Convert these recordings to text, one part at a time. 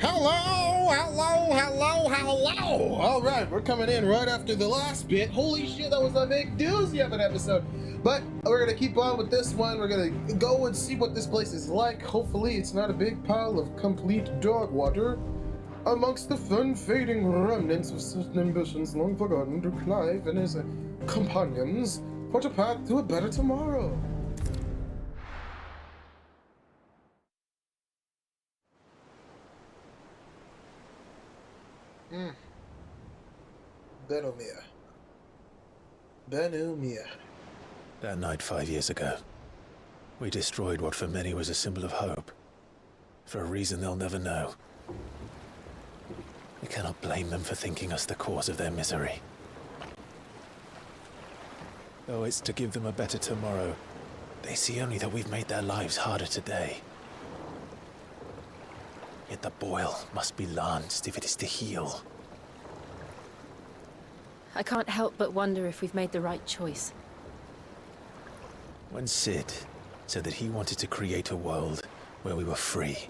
Hello! Alright, we're coming in right after the last bit. Holy shit, that was a big doozy of an episode. But we're gonna keep on with this one. We're gonna go and see what this place is like. Hopefully it's not a big pile of complete dog water amongst the fun-fading remnants of certain ambitions long forgotten to Clive and his companions for a path to a better tomorrow. Benumia. That night 5 years ago, we destroyed what for many was a symbol of hope. For a reason they'll never know. We cannot blame them for thinking us the cause of their misery. Though it's to give them a better tomorrow, they see only that we've made their lives harder today. Yet the boil must be lanced if it is to heal. I can't help but wonder if we've made the right choice. When Sid said that he wanted to create a world where we were free.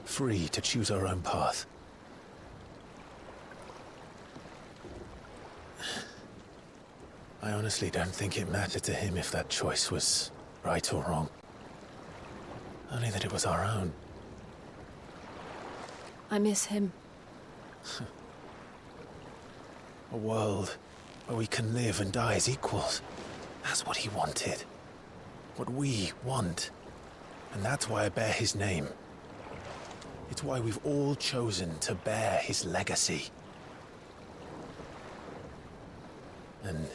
Free to choose our own path. I honestly don't think it mattered to him if that choice was right or wrong. Only that it was our own. I miss him. A world where we can live and die as equals. That's what he wanted. What we want. And that's why I bear his name. It's why we've all chosen to bear his legacy. And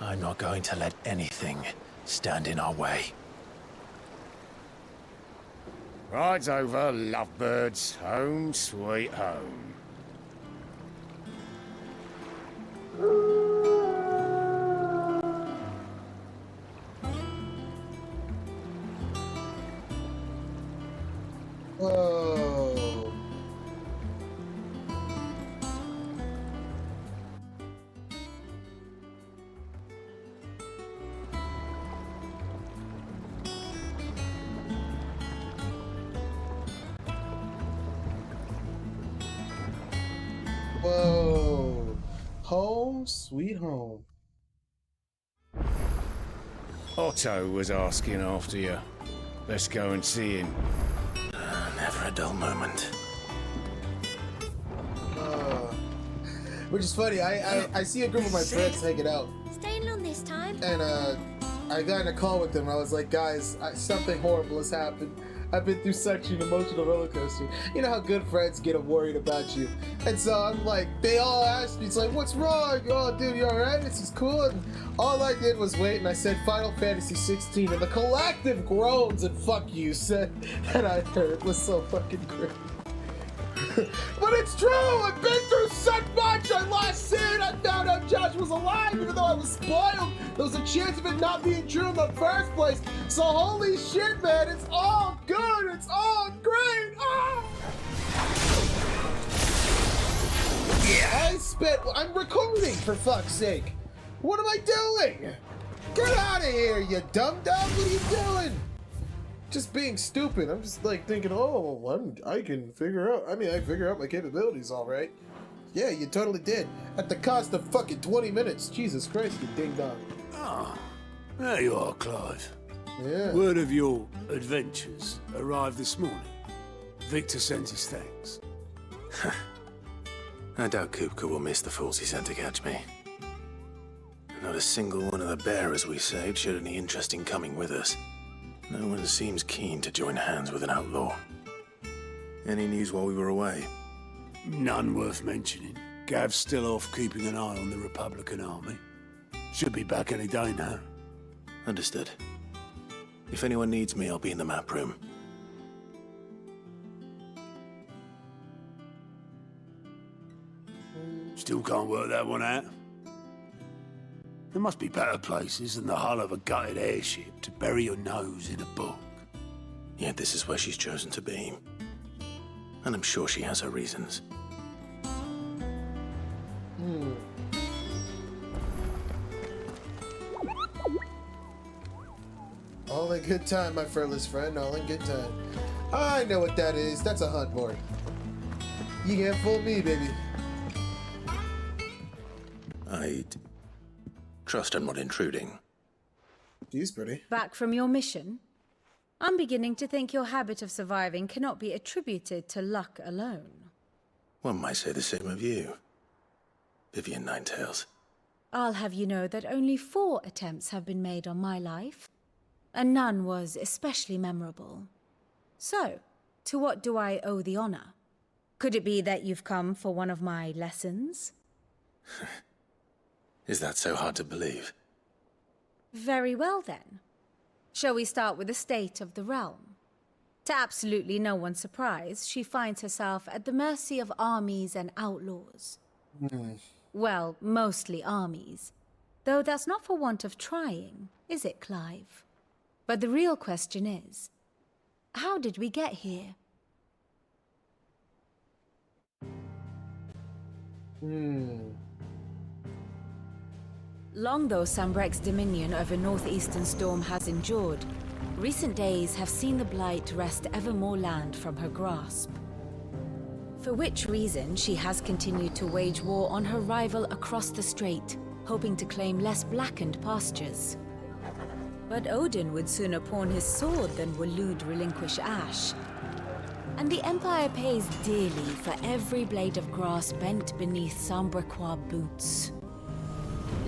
I'm not going to let anything stand in our way. Rides over, lovebirds, home sweet home. Whoa. Whoa. Home, sweet home. Otto was asking after you. Let's go and see him. Never a dull moment. Which is funny, I see a group of my friends hanging out. Staying long this time? And I got in a call with them. I was like, guys, something horrible has happened. I've been through such an emotional roller coaster. You know how good friends get worried about you. And so I'm like, they all asked me, it's like, what's wrong? Oh, dude, you alright? This is cool. And all I did was wait, and I said Final Fantasy 16, and the collective groans and fuck you said that I heard. It was so fucking great. But it's true! I've been through such much! I lost Sid! I found out Josh was alive even though I was spoiled! There was a chance of it not being true in the first place! So holy shit, man! It's all good! It's all great! Oh! Yeah! I'm recording, for fuck's sake! What am I doing? Get out of here, you dum-dum! What are you doing? Just being stupid. I'm just like thinking, oh, I can figure out. I mean, I figure out my capabilities all right. Yeah, you totally did. At the cost of fucking 20 minutes. Jesus Christ, you ding dong. Ah, there you are, Clive. Yeah. Word of your adventures arrived this morning. Victor sends his thanks. I doubt Kupka will miss the fools he sent to catch me. Not a single one of the bearers we saved showed any interest in coming with us. No one seems keen to join hands with an outlaw. Any news while we were away? None worth mentioning. Gav's still off keeping an eye on the Republican army. Should be back any day now. Understood. If anyone needs me, I'll be in the map room. Still can't work that one out. There must be better places than the hull of a gutted airship to bury your nose in a book. Yet this is where she's chosen to be. And I'm sure she has her reasons. All in good time, my fearless friend. All in good time. I know what that is. That's a hunt board. You can't fool me, baby. I'd trust I'm not intruding. She's pretty. Back from your mission? I'm beginning to think your habit of surviving cannot be attributed to luck alone. One might say the same of you, Vivian Ninetails. I'll have you know that only 4 attempts have been made on my life, and none was especially memorable. So, to what do I owe the honor? Could it be that you've come for one of my lessons? Is that so hard to believe? Very well then. Shall we start with the state of the realm? To absolutely no one's surprise, she finds herself at the mercy of armies and outlaws. Well, mostly armies. Though that's not for want of trying, is it, Clive? But the real question is, how did we get here? Long though Sambrek's dominion over northeastern Storm has endured, recent days have seen the Blight wrest ever more land from her grasp. For which reason she has continued to wage war on her rival across the strait, hoping to claim less blackened pastures. But Odin would sooner pawn his sword than Waloed relinquish Ash. And the Empire pays dearly for every blade of grass bent beneath Sambrequois boots.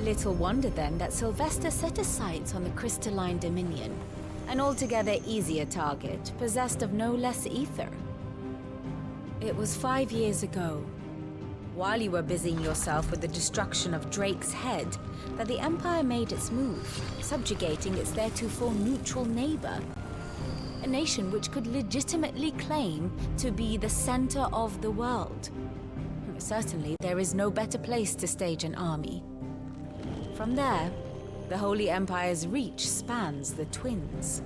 Little wonder then that Sylvester set his sights on the crystalline dominion, an altogether easier target, possessed of no less ether. It was 5 years ago, while you were busying yourself with the destruction of Drake's head, that the Empire made its move, subjugating its theretofore neutral neighbor. A nation which could legitimately claim to be the center of the world. Certainly, there is no better place to stage an army. From there, the Holy Empire's reach spans the Twins.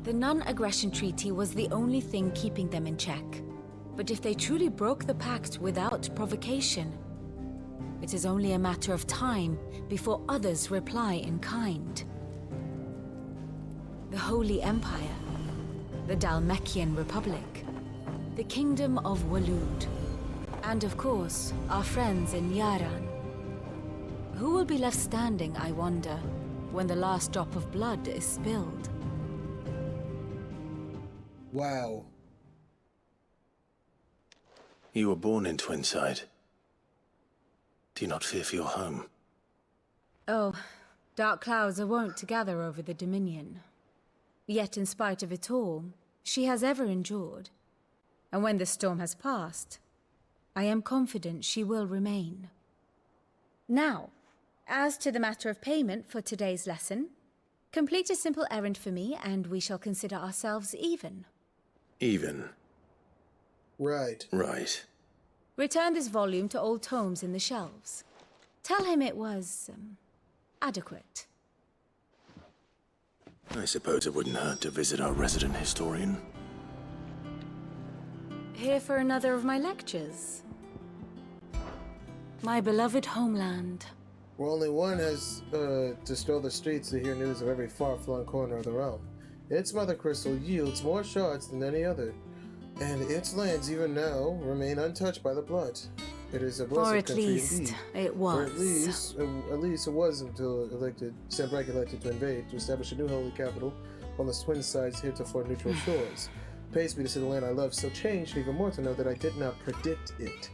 The non-aggression treaty was the only thing keeping them in check. But if they truly broke the pact without provocation, it is only a matter of time before others reply in kind. The Holy Empire, the Dalmekian Republic, the Kingdom of Waloed, and of course, our friends in Yaran. Who will be left standing, I wonder, when the last drop of blood is spilled? Wow. You were born in Twinside. Do you not fear for your home? Oh, dark clouds are wont to gather over the Dominion. Yet in spite of it all, she has ever endured. And when the storm has passed, I am confident she will remain. Now, as to the matter of payment for today's lesson, complete a simple errand for me and we shall consider ourselves even. Even? Right. Right. Return this volume to old tomes in the shelves. Tell him it was, adequate. I suppose it wouldn't hurt to visit our resident historian. Here for another of my lectures. My beloved homeland. Where only one has to stroll the streets to hear news of every far-flung corner of the realm. Its mother crystal yields more shards than any other, and its lands even now remain untouched by the blood. It is a blessed Or at country least indeed. it was. Or at least it was until Sambrek elected to invade to establish a new holy capital on the twin sides heretofore neutral shores. Pays me to see the land I love so changed even more to know that I did not predict it.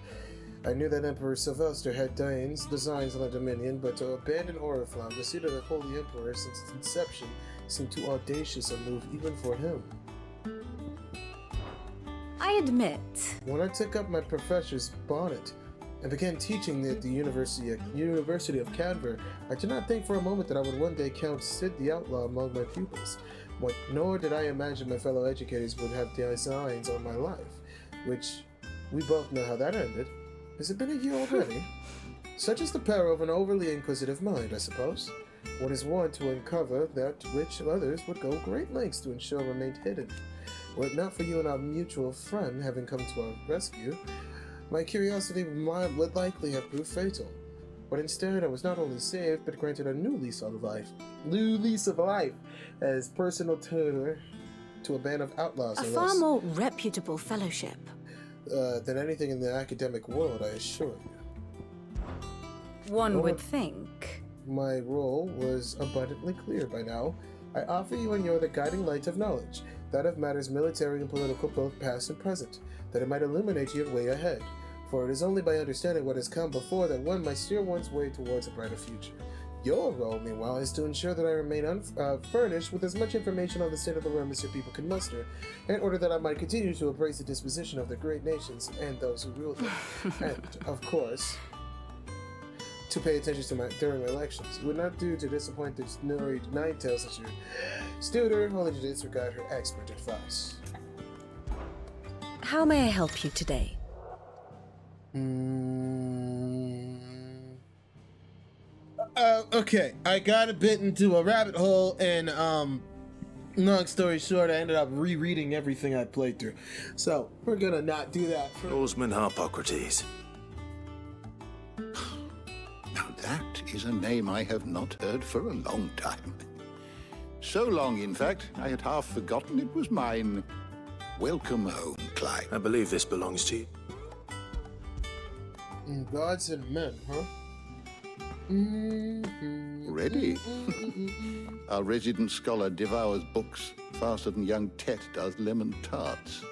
I knew that Emperor Sylvester had designs on the Dominion, but to abandon Oriflamme, the seat of the Holy Emperor since its inception, seemed too audacious a move even for him. I admit. When I took up my professor's bonnet and began teaching at the University of Cadver, I did not think for a moment that I would one day count Sid the Outlaw among my pupils. Nor did I imagine my fellow educators would have designs on my life, which we both know how that ended. Has it been a year already? Such is the peril of an overly inquisitive mind, I suppose. One is wont to uncover that which others would go great lengths to ensure remained hidden. Were it not for you and our mutual friend having come to our rescue, my curiosity would likely have proved fatal. But instead, I was not only saved, but granted a new lease of life. As personal tutor to a band of outlaws. A no far less. more reputable fellowship. Than anything in the academic world, I assure you. One would think. My role was abundantly clear by now. I offer you and you're the guiding light of knowledge, that of matters military and political, both past and present, that it might illuminate your way ahead. For it is only by understanding what has come before that one might steer one's way towards a brighter future. Your role, meanwhile, is to ensure that I remain furnished with as much information on the state of the realm as your people can muster, in order that I might continue to appraise the disposition of the great nations and those who rule them. And, of course, to pay attention to during my elections. It would not do to disappoint the snowy nine-tails as your student, only to disregard her expert advice. How may I help you today? Okay, I got a bit into a rabbit hole, and long story short, I ended up rereading everything I played through. So we're gonna not do that. Oarsman Harpocrates. Now that is a name I have not heard for a long time. So long, in fact, I had half forgotten it was mine. Welcome home, Clive. I believe this belongs to you. Gods and men, huh? Ready? Our resident scholar devours books faster than young Tet does lemon tarts.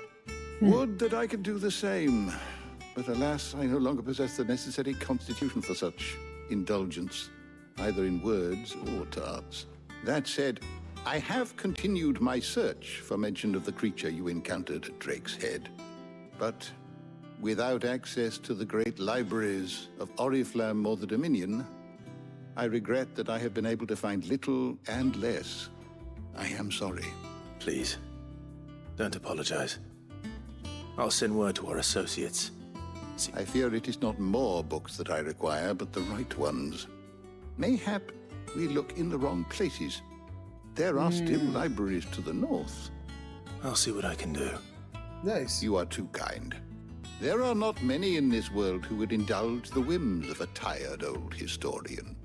Would that I could do the same. But alas, I no longer possess the necessary constitution for such indulgence, either in words or tarts. That said, I have continued my search for mention of the creature you encountered at Drake's Head. But without access to the great libraries of Oriflamme or the Dominion, I regret that I have been able to find little and less. I am sorry. Please, don't apologize. I'll send word to our associates. I fear it is not more books that I require, but the right ones. Mayhap we look in the wrong places. There are still libraries to the north. I'll see what I can do. Nice. You are too kind. There are not many in this world who would indulge the whims of a tired old historian.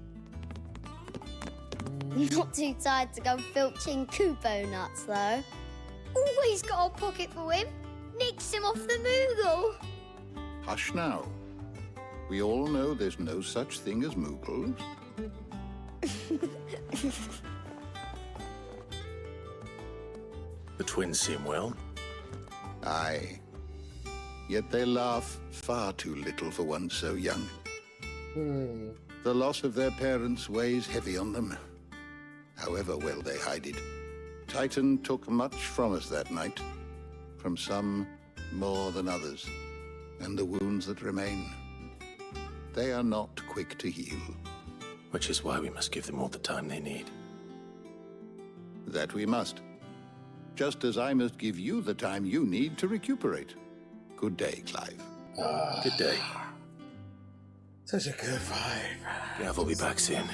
Not too tired to go filching Kupo nuts, though. Always got a pocket for him. Nicks him off the Moogle. Hush now. We all know there's no such thing as Moogles. The twins seem well. Aye. Yet they laugh far too little for one so young. The loss of their parents weighs heavy on them, however well they hide it. Titan took much from us that night, from some more than others, and the wounds that remain, they are not quick to heal. Which is why we must give them all the time they need. That we must. Just as I must give you the time you need to recuperate. Good day, Clive. Good day. Such a good vibe. Gav will be back soon.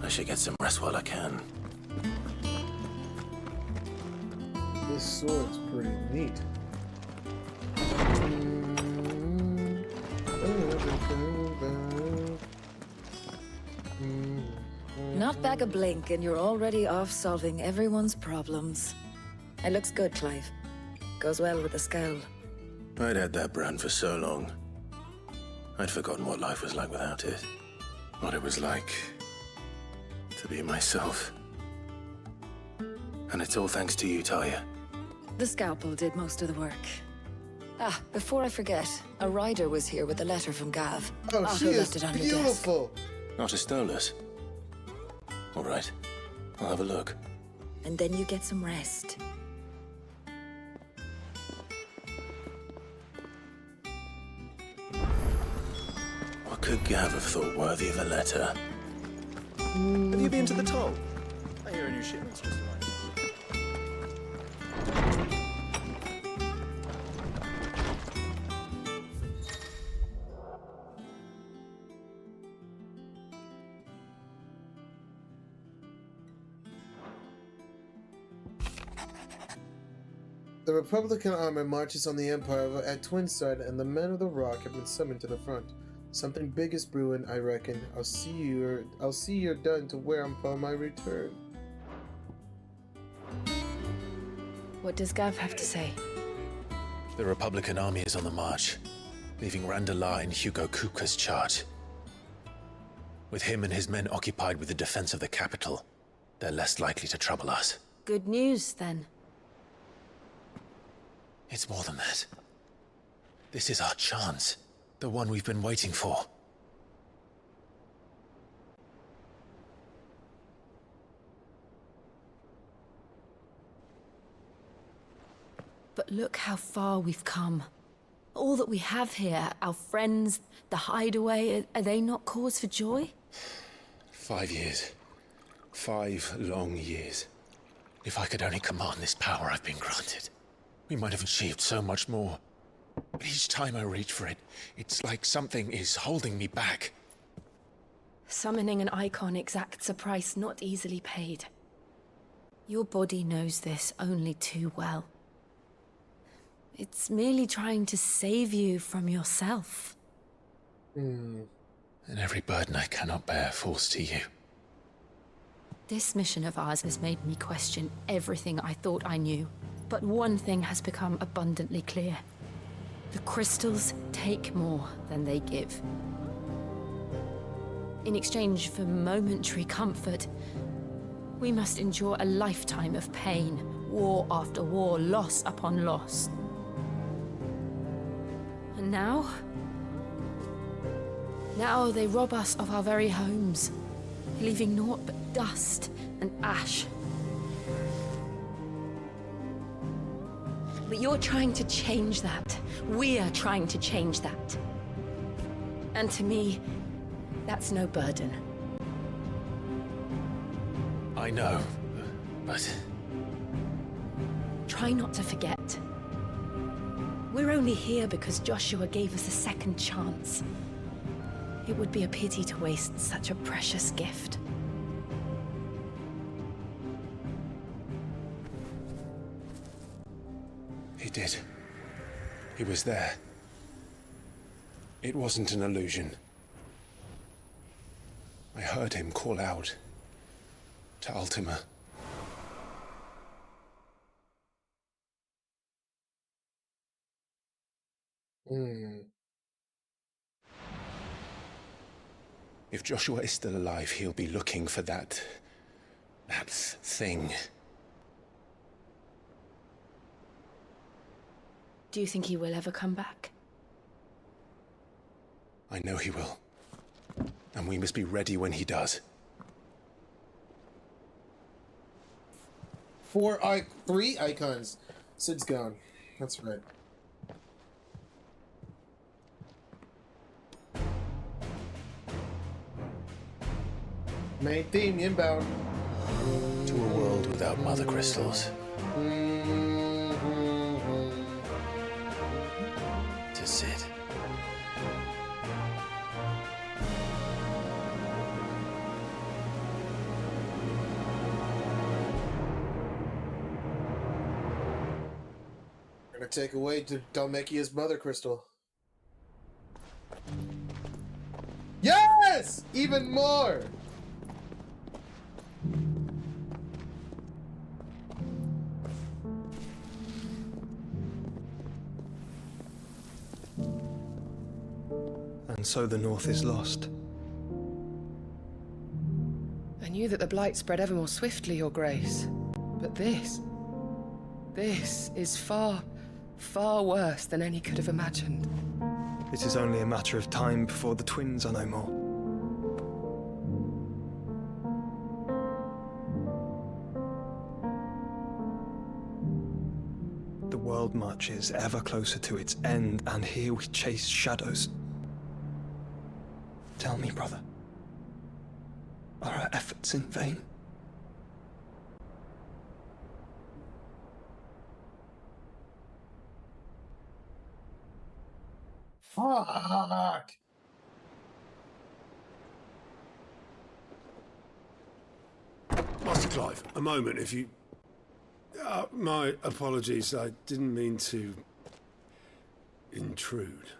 I should get some rest while I can. This sword's pretty neat. Not back a blink and you're already off solving everyone's problems. It looks good, Clive. Goes well with the scowl. I'd had that brand for so long. I'd forgotten what life was like without it. What it was like to be myself. And it's all thanks to you, Talia. The scalpel did most of the work. Ah, before I forget, a rider was here with a letter from Gav. Oh, Otto she is left it on your desk. beautiful. Not a Stolas. All right, I'll have a look. And then you get some rest. What could Gav have thought worthy of a letter? Have you been to the toll? I hear a new shipment's just arrived. The Republican army marches on the Empire at Twinside, and the men of the Rock have been summoned to the front. Something big is brewing, I reckon. I'll see you're done to wear 'em upon my return. What does Gav have to say? The Republican army is on the march, leaving Randalar in Hugo Kupka's charge. With him and his men occupied with the defense of the capital, they're less likely to trouble us. Good news, then. It's more than that. This is our chance. The one we've been waiting for. But look how far we've come. All that we have here, our friends, the hideaway, are they not cause for joy? 5 years. 5 long years. If I could only command this power I've been granted, we might have achieved so much more. But each time I reach for it, it's like something is holding me back. Summoning an icon exacts a price not easily paid. Your body knows this only too well. It's merely trying to save you from yourself. And every burden I cannot bear falls to you. This mission of ours has made me question everything I thought I knew. But one thing has become abundantly clear. The crystals take more than they give. In exchange for momentary comfort, we must endure a lifetime of pain, war after war, loss upon loss. And now they rob us of our very homes, leaving naught but dust and ash. But you're trying to change that. We're trying to change that. And to me, that's no burden. I know, but... Try not to forget. We're only here because Joshua gave us a second chance. It would be a pity to waste such a precious gift. He did. He was there. It wasn't an illusion. I heard him call out to Ultima. If Joshua is still alive, he'll be looking for that thing. Do you think he will ever come back? I know he will. And we must be ready when he does. 3 icons. Sid's gone. That's right. Main theme, inbound. To a world without mother crystals. To Sid. Gonna take away to Dalmekia's mother crystal. Yes! Even more! And so the North is lost. I knew that the Blight spread ever more swiftly, Your Grace. But this is far, far worse than any could have imagined. It is only a matter of time before the twins are no more. The world marches ever closer to its end, and here we chase shadows. Tell me, brother, are our efforts in vain? Fuck! Master Clive, a moment, if you... my apologies, I didn't mean to... intrude.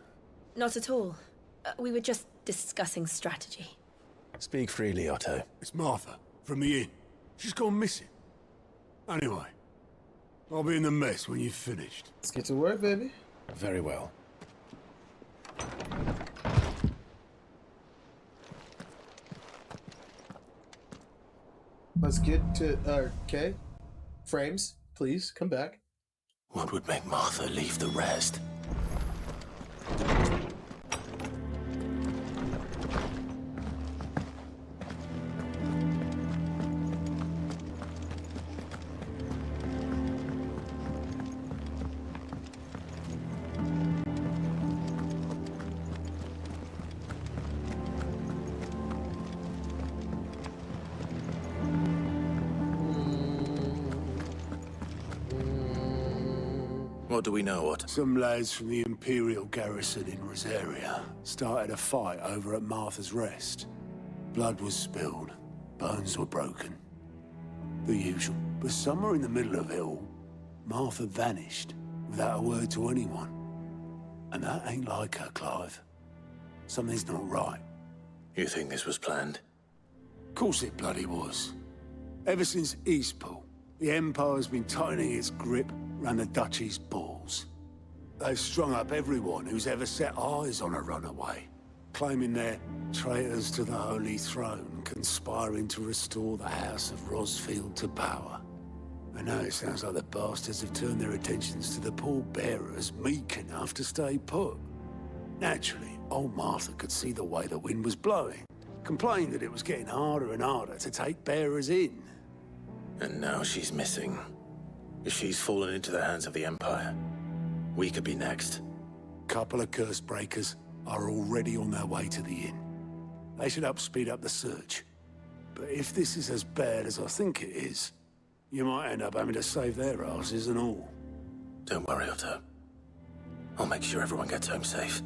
Not at all. We were just discussing strategy. Speak freely, Otto. It's Martha, from the inn. She's gone missing. Anyway, I'll be in the mess when you've finished. Let's get to work, baby. Very well. Let's get to, okay. Frames, please, come back. What would make Martha leave the rest? What do we know, what? Some lads from the Imperial garrison in Rosaria started a fight over at Martha's Rest. Blood was spilled, bones were broken. The usual. But somewhere in the middle of it all, Martha vanished without a word to anyone. And that ain't like her, Clive. Something's not right. You think this was planned? Course it bloody was. Ever since Eastpool, the Empire's been tightening its grip around the Duchy's balls. They've strung up everyone who's ever set eyes on a runaway, claiming they're traitors to the Holy Throne, conspiring to restore the House of Rosfield to power. And now it sounds like the bastards have turned their attentions to the pallbearers meek enough to stay put. Naturally, old Martha could see the way the wind was blowing, complained that it was getting harder and harder to take bearers in. And now she's missing. If she's fallen into the hands of the Empire, we could be next. Couple of curse breakers are already on their way to the inn. They should help speed up the search. But if this is as bad as I think it is, you might end up having to save their asses and all. Don't worry, Otto. I'll make sure everyone gets home safe.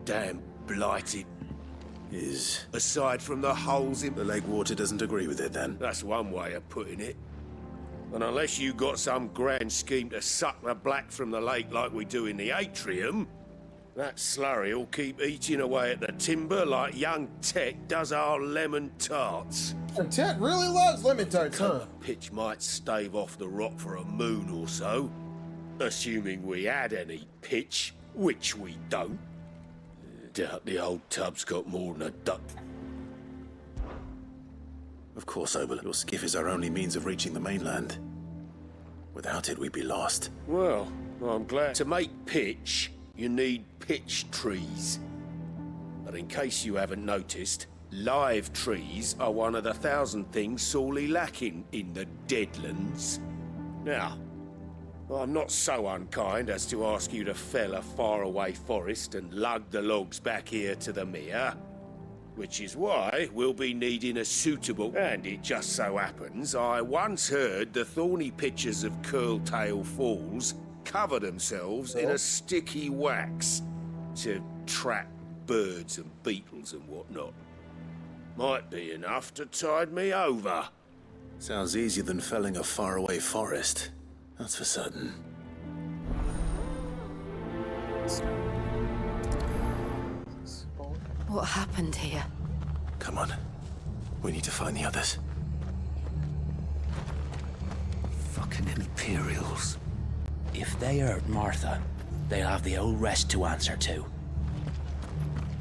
Damn blighted. Is... Aside from the holes in... The lake water doesn't agree with it, then? That's one way of putting it. And unless you got some grand scheme to suck the black from the lake like we do in the atrium, that slurry will keep eating away at the timber like young Tet does our lemon tarts. And Tet really loves lemon tarts, huh? Pitch might stave off the rot for a moon or so, assuming we had any pitch, which we don't. Doubt the old tub's got more than a duck. Of course, Oberlin. Your skiff is our only means of reaching the mainland. Without it, we'd be lost. Well, I'm glad. To make pitch, you need pitch trees. But in case you haven't noticed, live trees are one of the 1,000 things sorely lacking in the Deadlands. Now, I'm not so unkind as to ask you to fell a faraway forest and lug the logs back here to the mere, which is why we'll be needing a suitable... And it just so happens, I once heard the thorny pitchers of Curltail Falls cover themselves in a sticky wax to trap birds and beetles and whatnot. Might be enough to tide me over. Sounds easier than felling a faraway forest. That's for certain. What happened here? Come on. We need to find the others. Fucking Imperials. If they hurt Martha, they'll have the old rest to answer to.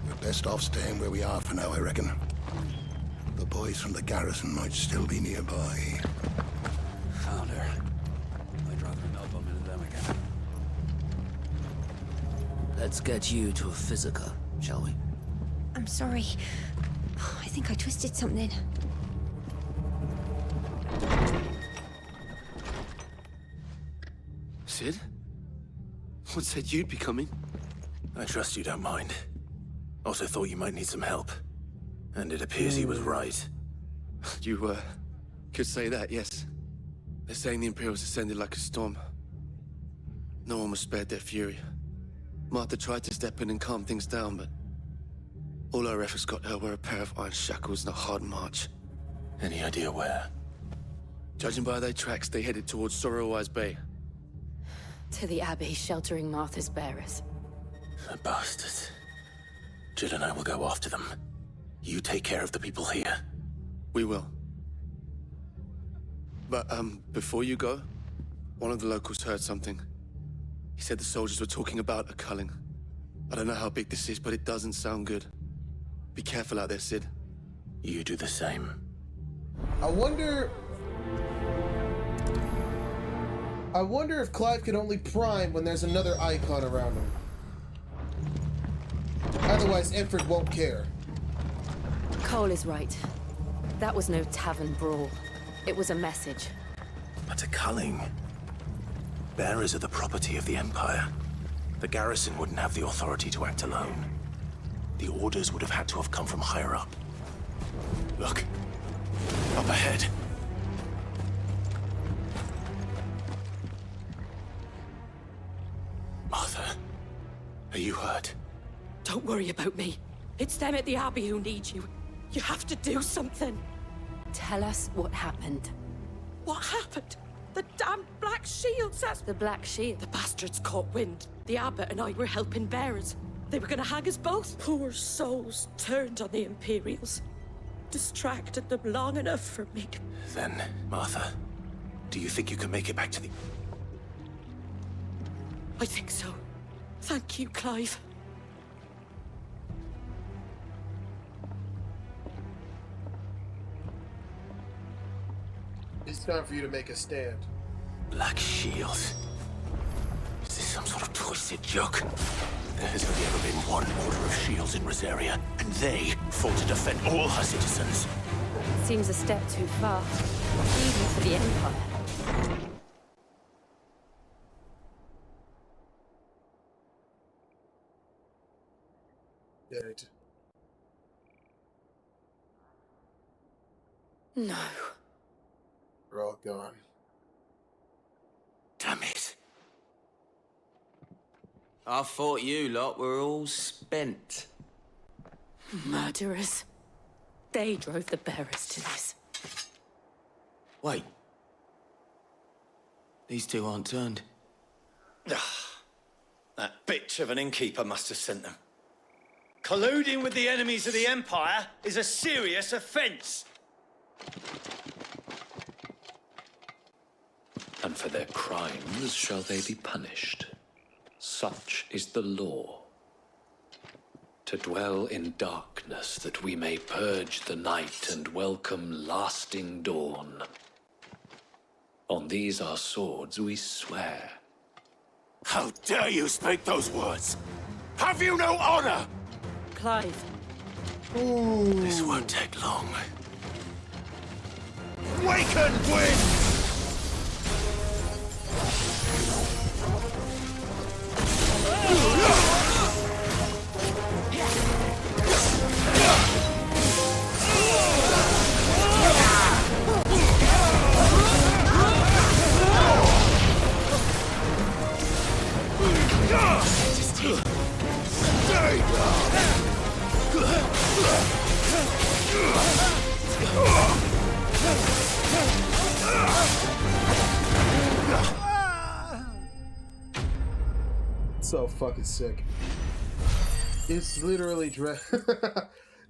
We're best off staying where we are for now, I reckon. The boys from the garrison might still be nearby. Found her. I'd rather not bump into them again. Let's get you to a physical, shall we? I'm sorry. I think I twisted something. Sid? What said you'd be coming? I trust you don't mind. Also thought you might need some help. And it appears he was right. You, could say that, yes. They're saying the Imperials descended like a storm. No one was spared their fury. Martha tried to step in and calm things down, but all our efforts got her were a pair of iron shackles and a hard march. Any idea where? Judging by their tracks, they headed towards Sorrowwise Bay. To the Abbey sheltering Martha's bearers. The bastards. Jill and I will go after them. You take care of the people here. We will. But, before you go, one of the locals heard something. He said the soldiers were talking about a culling. I don't know how big this is, but it doesn't sound good. Be careful out there, Sid. You do the same. I wonder if Clive can only prime when there's another icon around him. Otherwise, Enford won't care. Cole is right. That was no tavern brawl. It was a message. But a culling. Bearers are the property of the Empire. The garrison wouldn't have the authority to act alone. The orders would have had to have come from higher up. Look. Up ahead. Martha, are you hurt? Don't worry about me. It's them at the Abbey who need you. You have to do something. Tell us what happened. What happened? The damn Black Shields, that's... The Black Shield? The bastards caught wind. The Abbot and I were helping bearers. They were gonna hang us both. Poor souls turned on the Imperials. Distracted them long enough for me to... Then, Martha, do you think you can make it back to the... I think so. Thank you, Clive. It's time for you to make a stand. Black Shield? Is this some sort of twisted joke? There has only ever been one Order of Shields in Rosaria, and they fought to defend all her citizens. Seems a step too far, even for the Empire. Right. No. We're all gone. Damn it. I thought you lot were all spent. Murderers. They drove the bearers to this. Wait. These two aren't turned. That bitch of an innkeeper must have sent them. Colluding with the enemies of the Empire is a serious offense. And for their crimes shall they be punished. Such is the law. To dwell in darkness that we may purge the night and welcome lasting dawn. On these our swords we swear. How dare you speak those words? Have you no honor? Clive. Ooh. This won't take long. Waken wind! So fucking sick. It's literally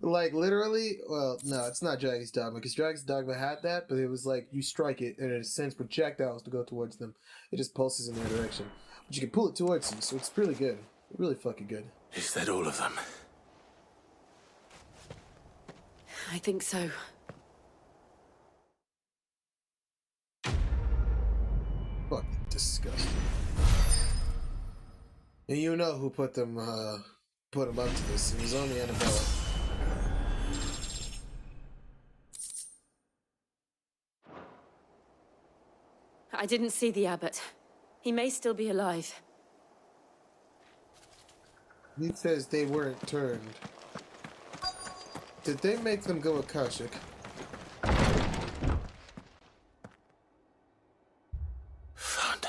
like literally. Well, no, it's not Dragon's Dogma because Dragon's Dogma had that, but it was like you strike it and it sends projectiles to go towards them. It just pulses in their direction, but you can pull it towards them, so it's really good. Really fucking good. Is that all of them? I think so. Fucking disgusting. And you know who put them up to this. It was only Annabella. I didn't see the Abbot. He may still be alive. He says they weren't turned. Did they make them go Akashic? Fonda.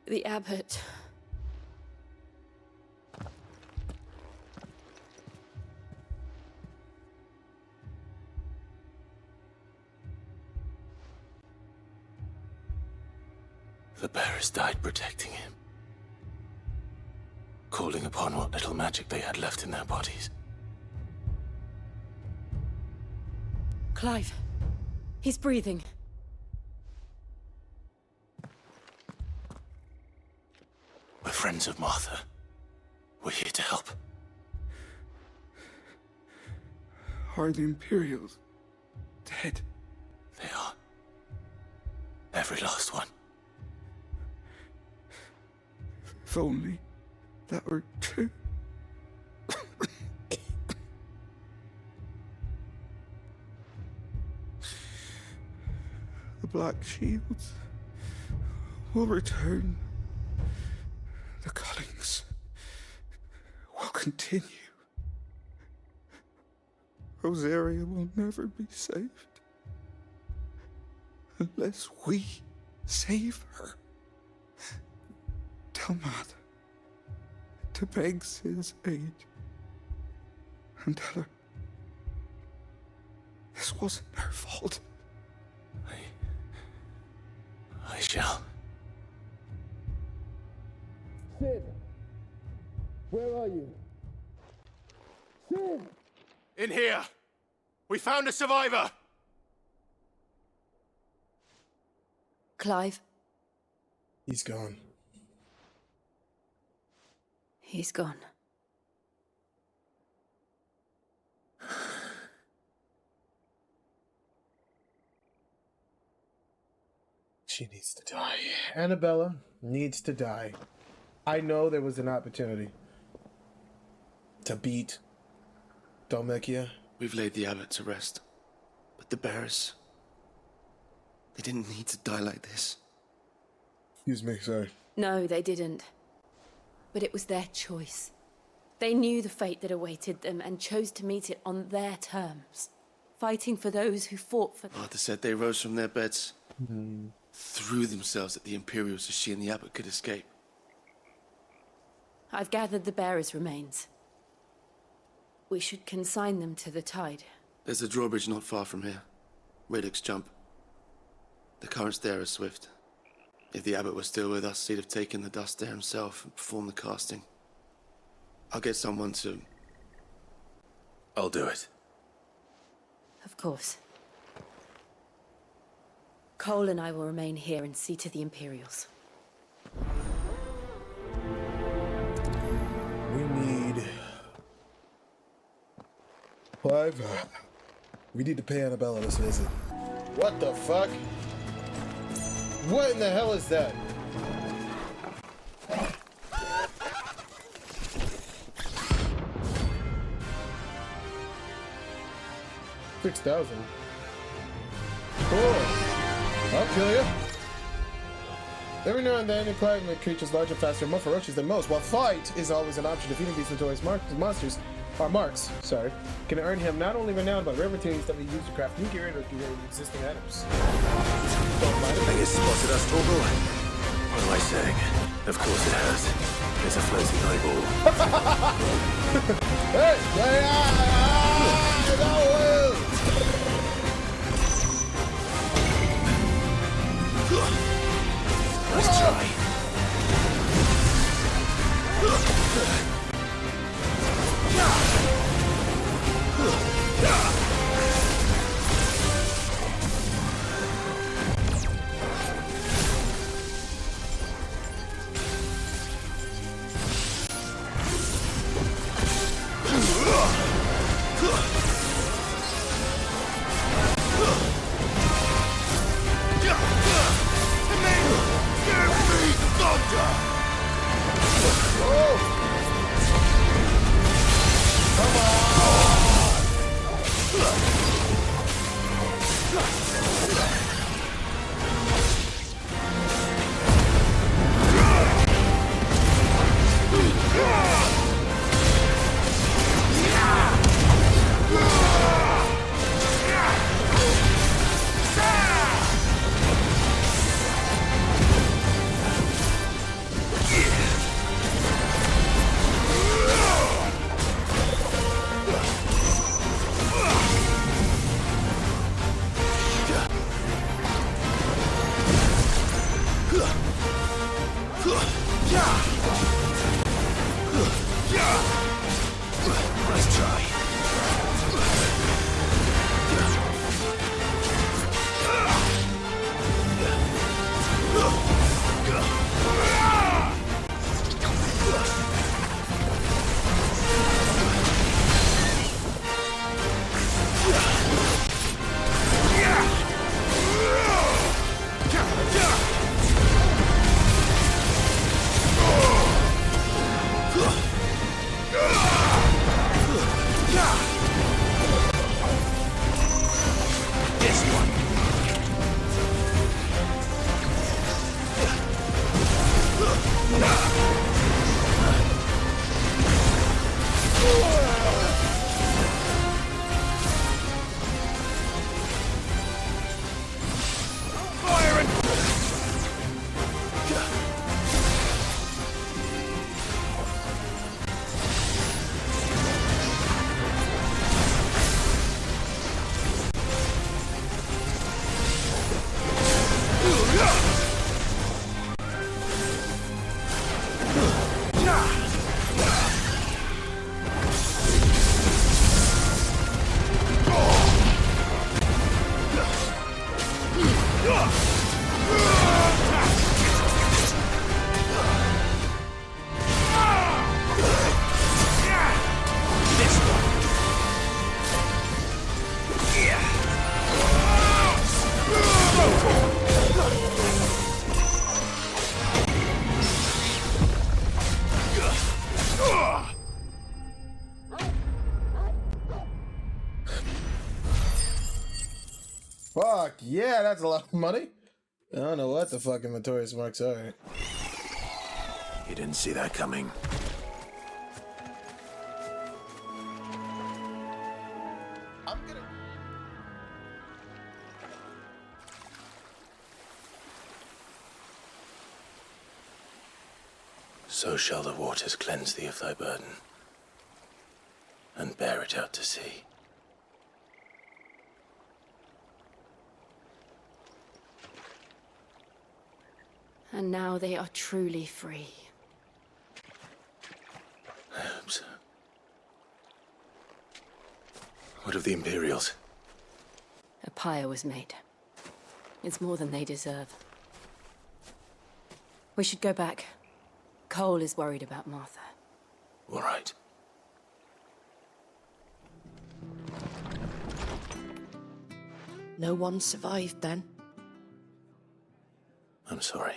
The Abbot. The bearers died protecting him. calling upon what little magic they had left in their bodies. Clive. He's breathing. We're friends of Martha. We're here to help. Are the Imperials dead? They are. Every last one. If only that were true. The Black Shields will return. The Cullings will continue. Rosaria will never be saved unless we save her. Tell Matt to beg Sid's aid and tell her this wasn't her fault. I shall. Sid, where are you? Sid! In here! We found a survivor! Clive. He's gone. He's gone. She needs to die. Annabella needs to die. I know there was an opportunity to beat Dhalmekia. We've laid the abbot to rest. But the bearers... they didn't need to die like this. Excuse me, sorry. No, they didn't. But it was their choice. They knew the fate that awaited them and chose to meet it on their terms. Fighting for those who fought for... Martha said they rose from their beds, threw themselves at the Imperials so she and the abbot could escape. I've gathered the bearers' remains. We should consign them to the tide. There's a drawbridge not far from here. Radix Jump. The currents there are swift. If the abbot were still with us, he'd have taken the dust there himself and performed the casting. I'll get someone to... I'll do it. Of course. Cole and I will remain here and see to the Imperials. We need... Clive, we need to pay Annabella this visit. What the fuck? What in the hell is that? $6,000. Cool. I'll kill you. Every now and then, a climb make creatures larger, faster, more ferocious than most. While fight is always an option, defeating these notorious monsters, or marks, sorry, can earn him not only renown, but rare materials that we use to craft new gear or to existing items. The thing has spotted us, Torgal. What am I saying? Of course it has. It's a floating eyeball. Hey! Nice try. Fuck, yeah, that's a lot of money. I don't know what the fuck inventorious marks are. You didn't see that coming. So shall the waters cleanse thee of thy burden, and bear it out to sea. And now they are truly free. I hope so. What of the Imperials? A pyre was made. It's more than they deserve. We should go back. Cole is worried about Martha. All right. No one survived then. I'm sorry.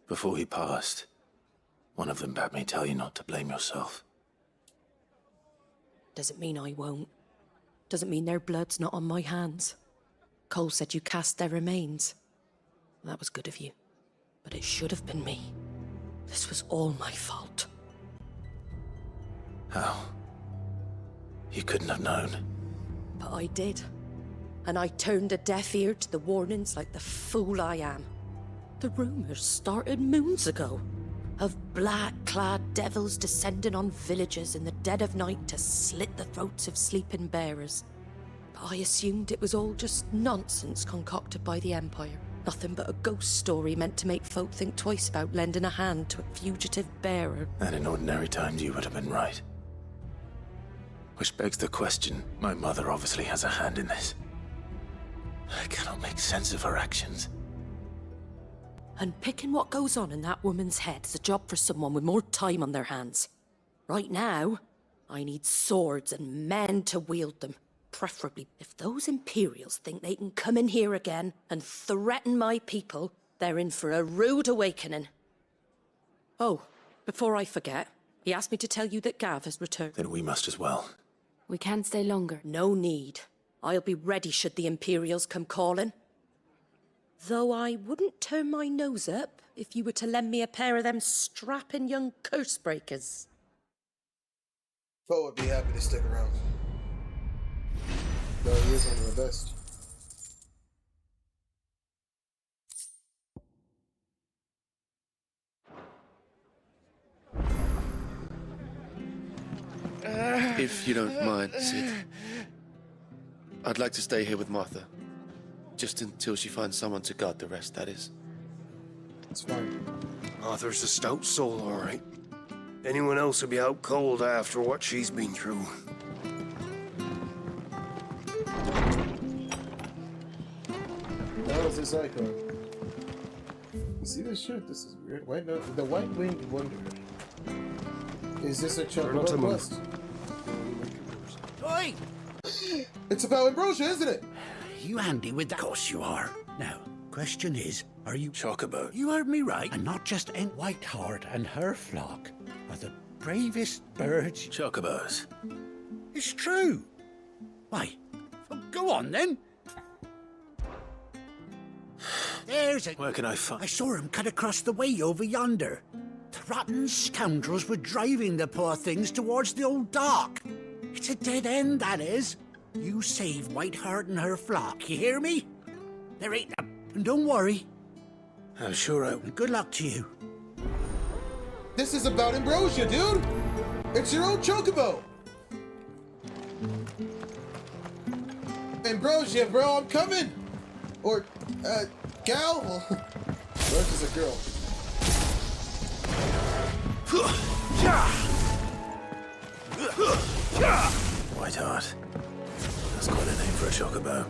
Before he passed, one of them bade me tell you not to blame yourself. Doesn't mean I won't. Doesn't mean their blood's not on my hands. Cole said you cast their remains. That was good of you. But it should have been me. This was all my fault. How? You couldn't have known. But I did. And I turned a deaf ear to the warnings like the fool I am. The rumors started moons ago. Of black-clad devils descending on villages in the dead of night to slit the throats of sleeping bearers. But I assumed it was all just nonsense concocted by the Empire. Nothing but a ghost story meant to make folk think twice about lending a hand to a fugitive bearer. And in ordinary times you would have been right. Which begs the question, my mother obviously has a hand in this. I cannot make sense of her actions. And picking what goes on in that woman's head is a job for someone with more time on their hands. Right now, I need swords and men to wield them. Preferably, if those Imperials think they can come in here again and threaten my people, they're in for a rude awakening. Oh, before I forget, he asked me to tell you that Gav has returned. Then we must as well. We can stay longer. No need. I'll be ready should the Imperials come calling. Though I wouldn't turn my nose up if you were to lend me a pair of them strapping young curse breakers. Poe would be happy to stick around. Though he is one of the best. If you don't mind, Sid, I'd like to stay here with Martha. Just until she finds someone to guard the rest, that is. It's fine. Martha's a stout soul, all right. Anyone else would be out cold after what she's been through. That was this icon. You see this shit? This is weird. White note. The White Winged Wonder. Is this a chocobo quest? Oi! It's about Ambrosia, isn't it? You handy with that? Of course you are. Now, question is, are you... Chocobo. You heard me right. And not just Aunt Whiteheart and her flock are the bravest birds... Chocobos. It's true. Why? Well, go on, then. There's a... Where can I find... I saw him cut across the way over yonder. The rotten scoundrels were driving the poor things towards the old dock. It's a dead end, that is. You save Whiteheart and her flock, you hear me? There ain't a... And don't worry. I'm sure I... And good luck to you. This is about Ambrosia, dude! It's your old chocobo! Ambrosia, bro, I'm coming! Or, gal? Ambrosia's a girl. Whiteheart. That's quite a name for a chocobo.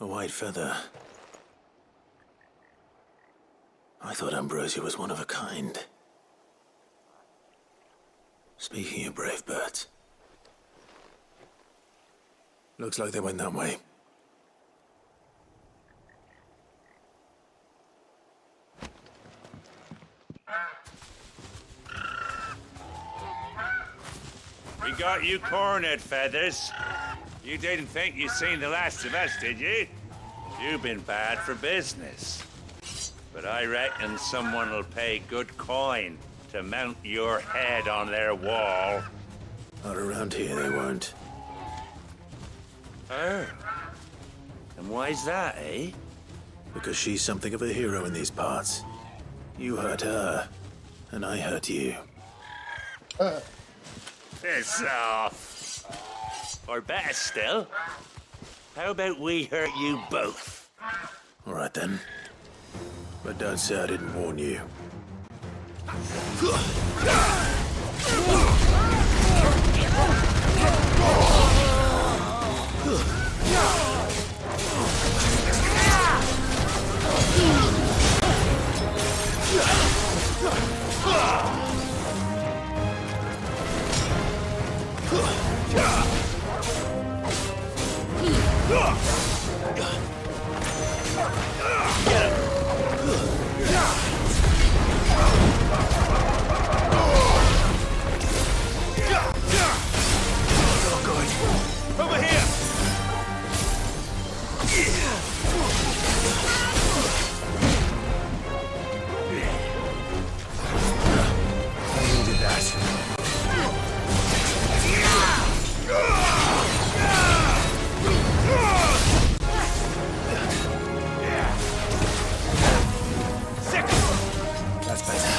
A white feather. I thought Ambrosia was one of a kind. Speaking of brave birds, looks like they went that way. We got you cornered, Feathers. You didn't think you'd seen the last of us, did you? You've been bad for business. But I reckon someone will pay good coin to mount your head on their wall. Not around here, they won't. Oh. And why's that, eh? Because she's something of a hero in these parts. You hurt her, and I hurt you. Piss off. Or better still, how about we hurt you both? All right then. But don't say I didn't warn you. Over here! I needed that. That's better.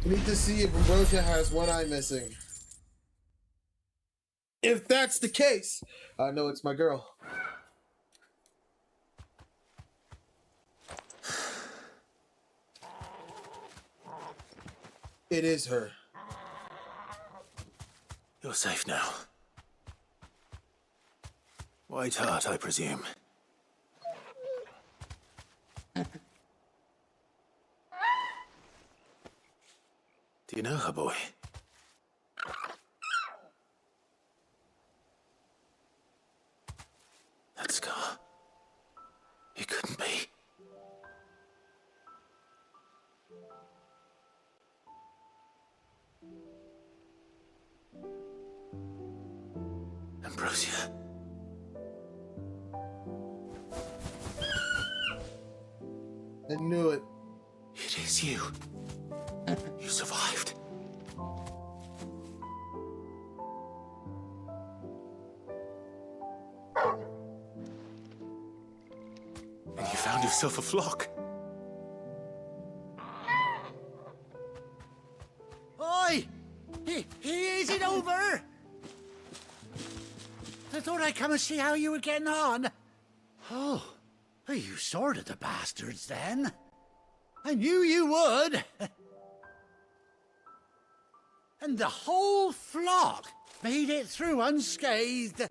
We need to see if Ambrosia has one eye missing. If that's the case, I know it's my girl. It is her. You're safe now. White Heart, I presume. Do you know her, boy? That scar. It couldn't be. Ambrosia. I knew it. It is you. You survived. And you found yourself a flock. Oi! Is it over? I thought I'd come and see how you were getting on. Oh, you sorted the bastards then. I knew you would. And the whole flock made it through unscathed.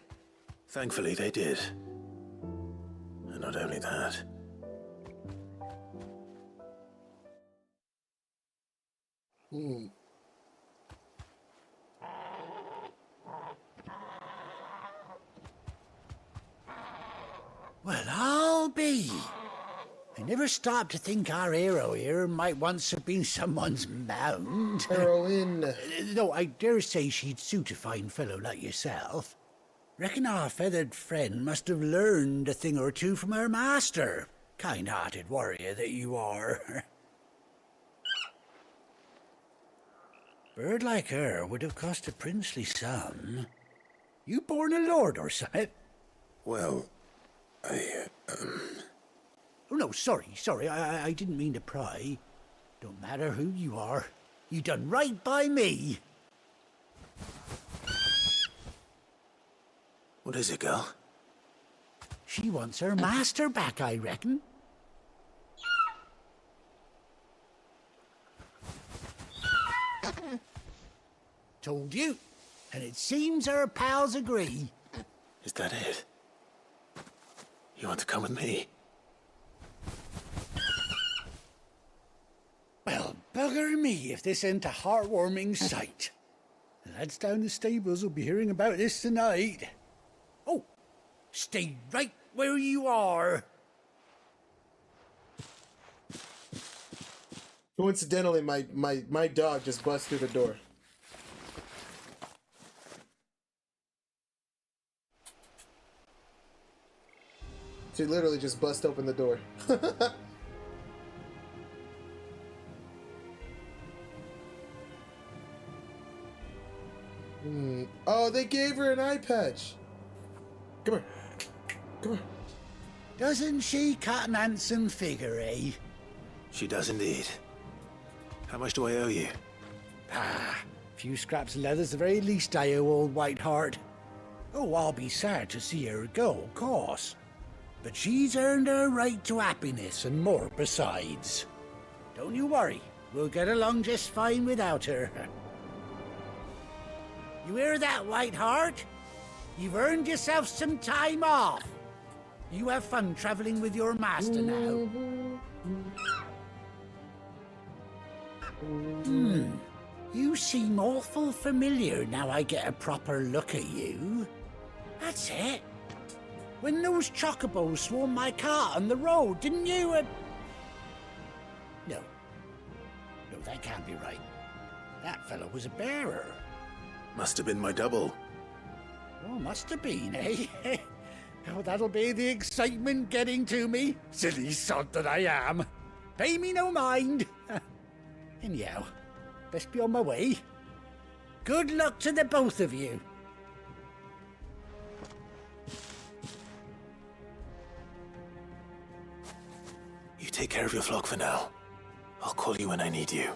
Thankfully, they did. And not only that. never stopped to think our hero here might once have been someone's mound. Heroine. No, I dare say she'd suit a fine fellow like yourself. Reckon our feathered friend must have learned a thing or two from her master. Kind-hearted warrior that you are. Bird like her would have cost a princely sum. You born a lord or something? Well, Oh, no, sorry. I didn't mean to pry. Don't matter who you are. You done right by me. What is it, girl? She wants her master back, I reckon. Told you. And it seems her pals agree. Is that it? You want to come with me? Well, bugger me if this ain't a heartwarming sight. The lads down the stables will be hearing about this tonight. Oh, stay right where you are. Coincidentally, my dog just bust through the door. She literally just bust open the door. Oh, they gave her an eye patch. Come here. Come here. Doesn't she cut an handsome figure, eh? She does indeed. How much do I owe you? A few scraps of leather's the very least I owe old Whiteheart. Oh, I'll be sad to see her go, of course. But she's earned her right to happiness and more besides. Don't you worry, we'll get along just fine without her. You hear that, Whiteheart? You've earned yourself some time off. You have fun traveling with your master now. You seem awful familiar now I get a proper look at you. That's it. When those chocobos swarmed my cart on the road, didn't you? No, that can't be right. That fellow was a bearer. Must have been my double. Oh, must have been, eh? Oh, that'll be the excitement getting to me. Silly sod that I am. Pay me no mind. Anyhow, best be on my way. Good luck to the both of you. You take care of your flock for now. I'll call you when I need you.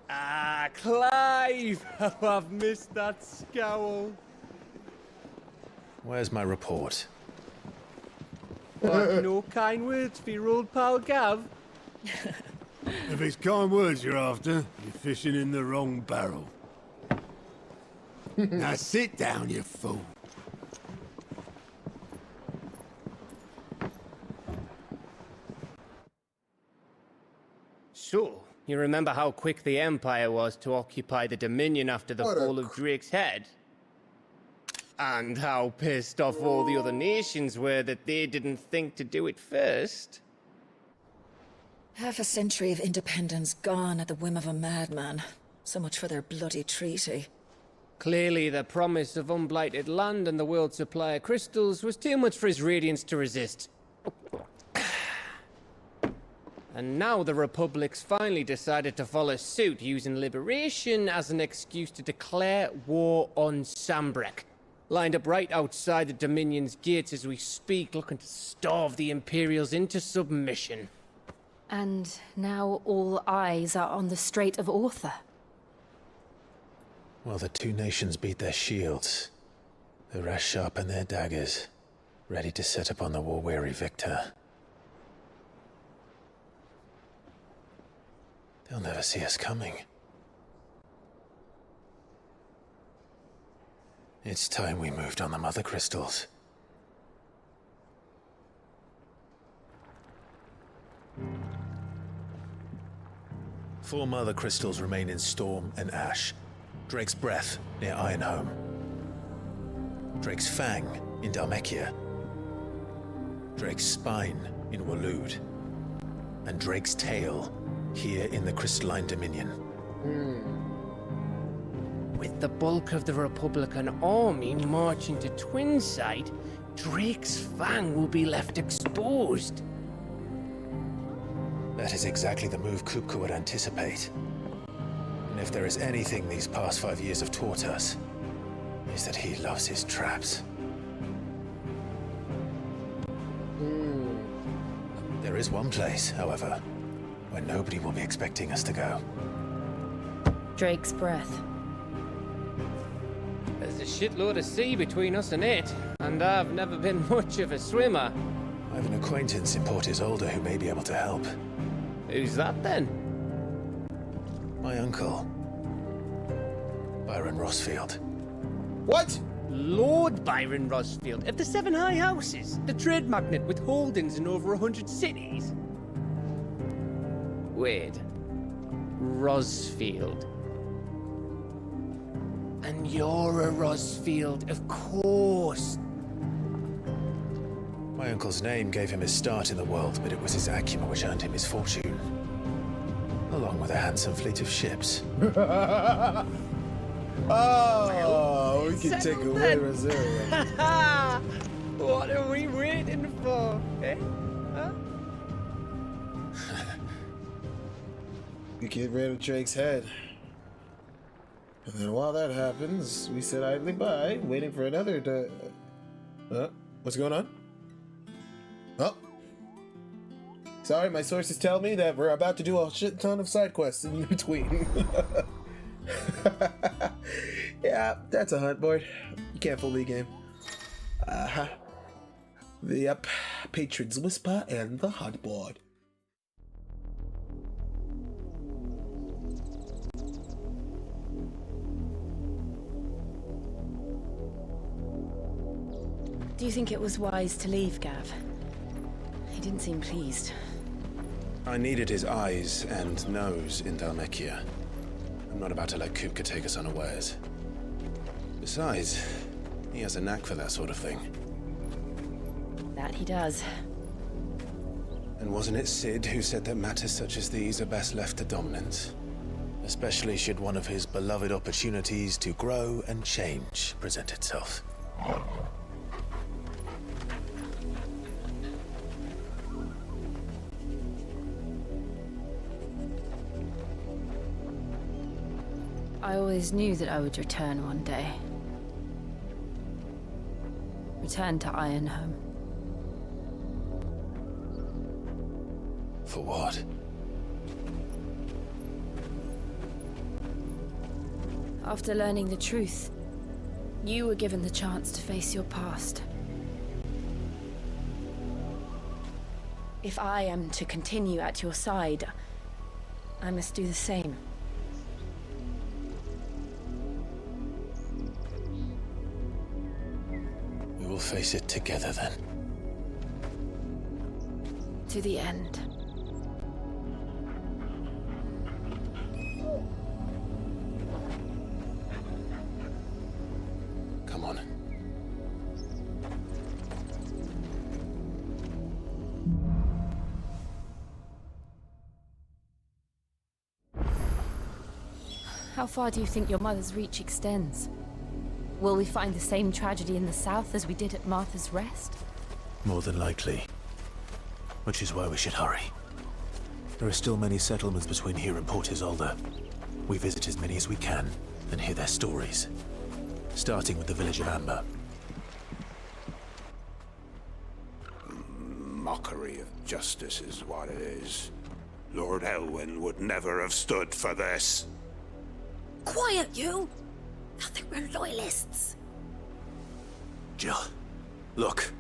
Ah, Clive! Oh, I've missed that scowl. Where's my report? What, no kind words for your old pal Gav? If it's kind words you're after, you're fishing in the wrong barrel. Now sit down, you fool. So, you remember how quick the Empire was to occupy the Dominion after the fall of Drake's head? And how pissed off all the other nations were that they didn't think to do it first? Half a century of independence gone at the whim of a madman. So much for their bloody treaty. Clearly, the promise of unblighted land and the world's supply of crystals was too much for his radiance to resist. And now the Republic's finally decided to follow suit, using liberation as an excuse to declare war on Sambrek. Lined up right outside the Dominion's gates as we speak, looking to starve the Imperials into submission. And now all eyes are on the Strait of Author. Well, the two nations beat their shields. The rest sharpen their daggers, ready to set upon the war-weary victor. They'll never see us coming. It's time we moved on the Mother Crystals. Four Mother Crystals remain in Storm and Ash. Drake's Breath, near Ironhome. Drake's fang in Dhalmekia, Drake's spine in Waloed, and Drake's tail here in the Crystalline Dominion. With the bulk of the Republican army marching to Twinside, Drake's fang will be left exposed. That is exactly the move Kupka would anticipate. And if there is anything these past 5 years have taught us, is that he loves his traps. There is one place, however, where nobody will be expecting us to go. Drake's breath. There's a shitload of sea between us and it, and I've never been much of a swimmer. I have an acquaintance in Port Isolde who may be able to help. Who's that then? My uncle, Byron Rossfield. What? Lord Byron Rossfield of the Seven High Houses, the trade magnate with holdings in over 100 cities. Wait. Rossfield. And you're a Rossfield, of course. My uncle's name gave him his start in the world, but it was his acumen which earned him his fortune. Along with a handsome fleet of ships. Oh, we can take away Rosario. What are we waiting for, eh? Huh? We get rid of Drake's head. And then while that happens, we sit idly by, waiting for another to... what's going on? Oh. Sorry, my sources tell me that we're about to do a shit ton of side quests in between. Yeah, that's a hunt board. You can't fool the game. Yep, Patron's Whisper and the hunt board. Do you think it was wise to leave, Gav? He didn't seem pleased. I needed his eyes and nose in Dhalmekia. I'm not about to let Kupka take us unawares. Besides, he has a knack for that sort of thing. That he does. And wasn't it Sid who said that matters such as these are best left to dominance? Especially should one of his beloved opportunities to grow and change present itself. I always knew that I would return one day. Return to Ironhome. For what? After learning the truth, you were given the chance to face your past. If I am to continue at your side, I must do the same. We will face it together then. To the end. Come on. How far do you think your mother's reach extends? Will we find the same tragedy in the south as we did at Martha's Rest? More than likely. Which is why we should hurry. There are still many settlements between here and Port Isolde. We visit as many as we can and hear their stories. Starting with the village of Amber. Mockery of justice is what it is. Lord Elwyn would never have stood for this. Quiet, you! I think we're loyalists. Jill, look.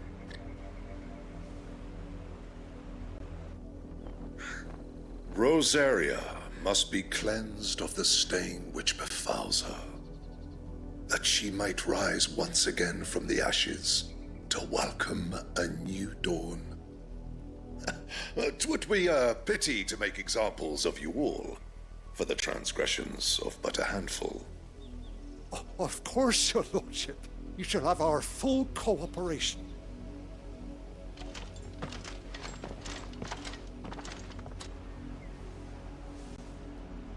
Rosaria must be cleansed of the stain which befouls her, that she might rise once again from the ashes to welcome a new dawn. 'Twould be a pity to make examples of you all, for the transgressions of but a handful. Of course, your lordship. You shall have our full cooperation.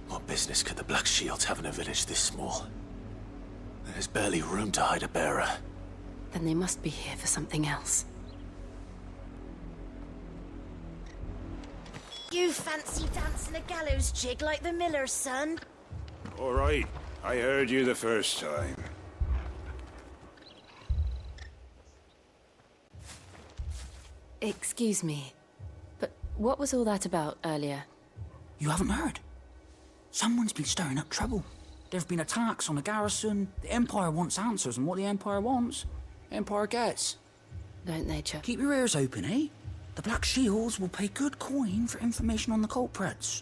What business could the Black Shields have in a village this small? There's barely room to hide a bearer. Then they must be here for something else. You fancy dancing a gallows jig like the miller's son? All right, I heard you the first time. Excuse me, but what was all that about earlier? You haven't heard? Someone's been stirring up trouble. There have been attacks on the garrison. The Empire wants answers, and what the Empire wants, Empire gets. Don't they, Chuck? Keep your ears open, eh? The Black Shields will pay good coin for information on the culprits.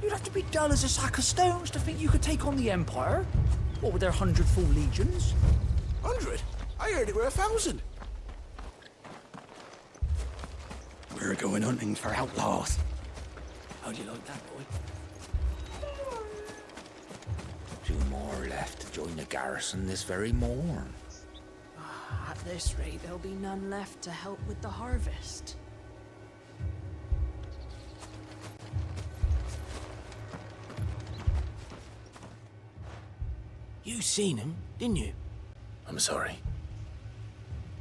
You'd have to be dull as a sack of stones to think you could take on the Empire. What with their 100 full legions? 100? I heard it were 1,000. We're going hunting for outlaws. How do you like that, boy? 2 more left to join the garrison this very morn. At this rate, there'll be none left to help with the harvest. You seen him, didn't you? I'm sorry.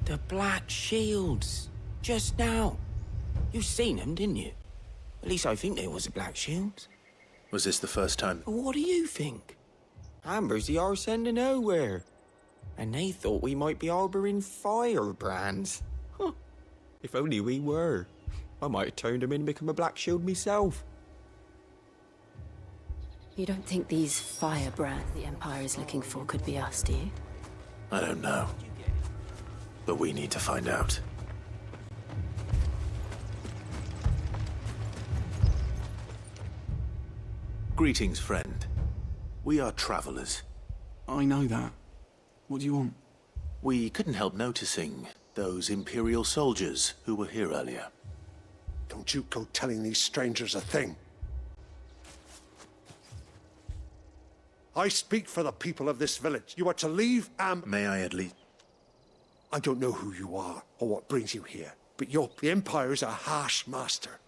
The Black Shields. Just now. You seen them, didn't you? At least I think they was the Black Shields. Was this the first time? What do you think? Amber's the arse end of nowhere. And they thought we might be harbouring firebrands. Huh. If only we were. I might have turned them in and become a Black Shield myself. You don't think these firebrands the Empire is looking for could be us, do you? I don't know. But we need to find out. Greetings, friend. We are travelers. I know that. What do you want? We couldn't help noticing those Imperial soldiers who were here earlier. Don't you go telling these strangers a thing. I speak for the people of this village. You are to leave May I at least... I don't know who you are or what brings you here, but the Empire is a harsh master.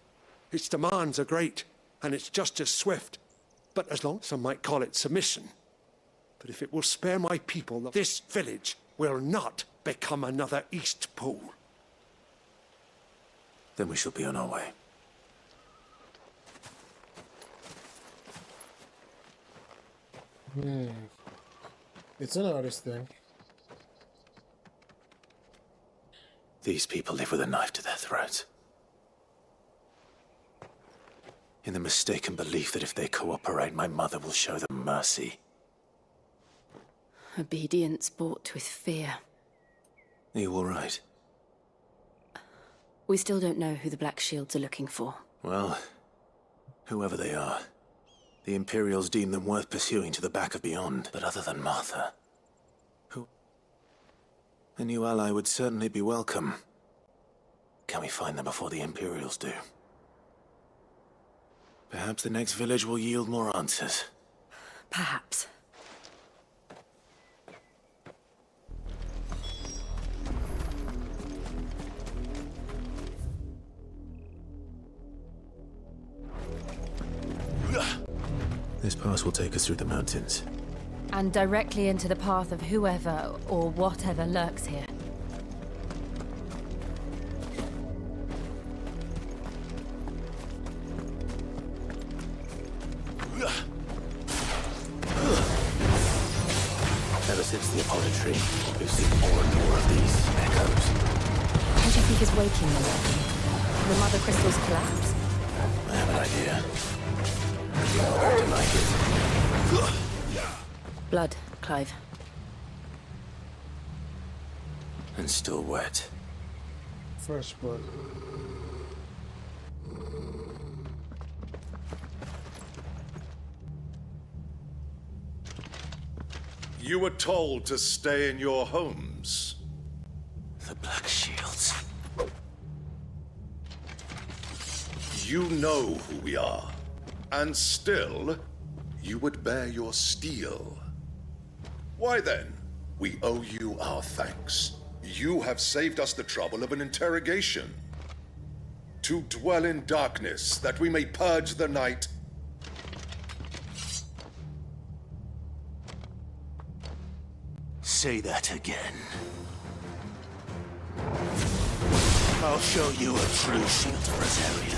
Its demands are great, and it's just as swift. But as long as some might call it submission. But if it will spare my people, this village will not become another East Pool. Then we shall be on our way. It's an artist thing. These people live with a knife to their throats. In the mistaken belief that if they cooperate, my mother will show them mercy. Obedience bought with fear. Are you all right? We still don't know who the Black Shields are looking for. Well, whoever they are, the Imperials deem them worth pursuing to the back of beyond. But other than Martha, a new ally would certainly be welcome. Can we find them before the Imperials do? Perhaps the next village will yield more answers. Perhaps. This pass will take us through the mountains. And directly into the path of whoever or whatever lurks here. Ever since the Apollo tree, we've seen more and more of these echoes. What do you think is waking them? The Mother Crystal's collapse? I have an idea. You know how to like it. Blood, Clive. And still wet. Fresh blood. You were told to stay in your homes. The Black Shields. You know who we are. And still, you would bear your steel. Why then, we owe you our thanks. You have saved us the trouble of an interrogation. To dwell in darkness, that we may purge the night. Say that again. I'll show you a true shield of Rosaria.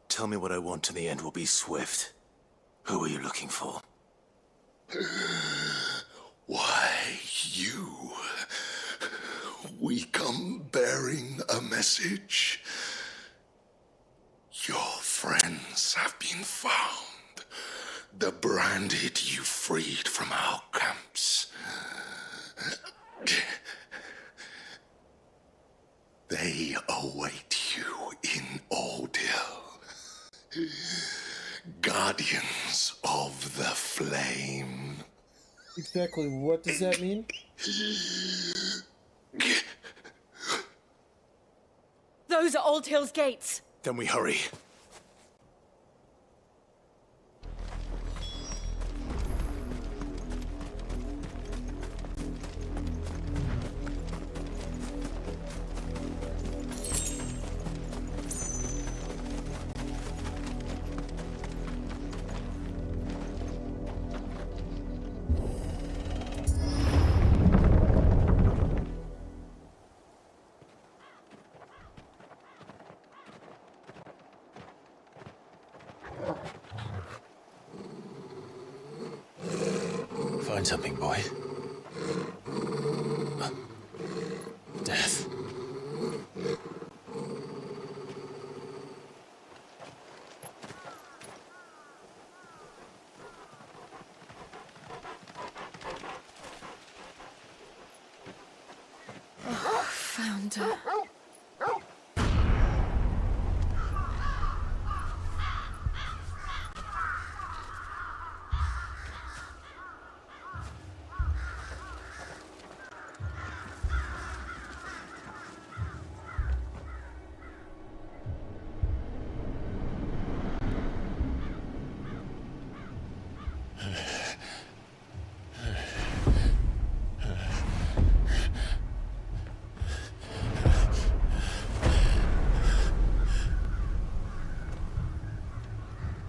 Tell me what I want and the end will be swift. Who are you looking for? Why, you. We come bearing a message. Your friends have been found. The branded you freed from our camps. They await you in Ordeal. Guardians of the Flame. Exactly what does that mean? Those are Old Hill's gates. Then we hurry. Find something, boy. Death. Oh, found her.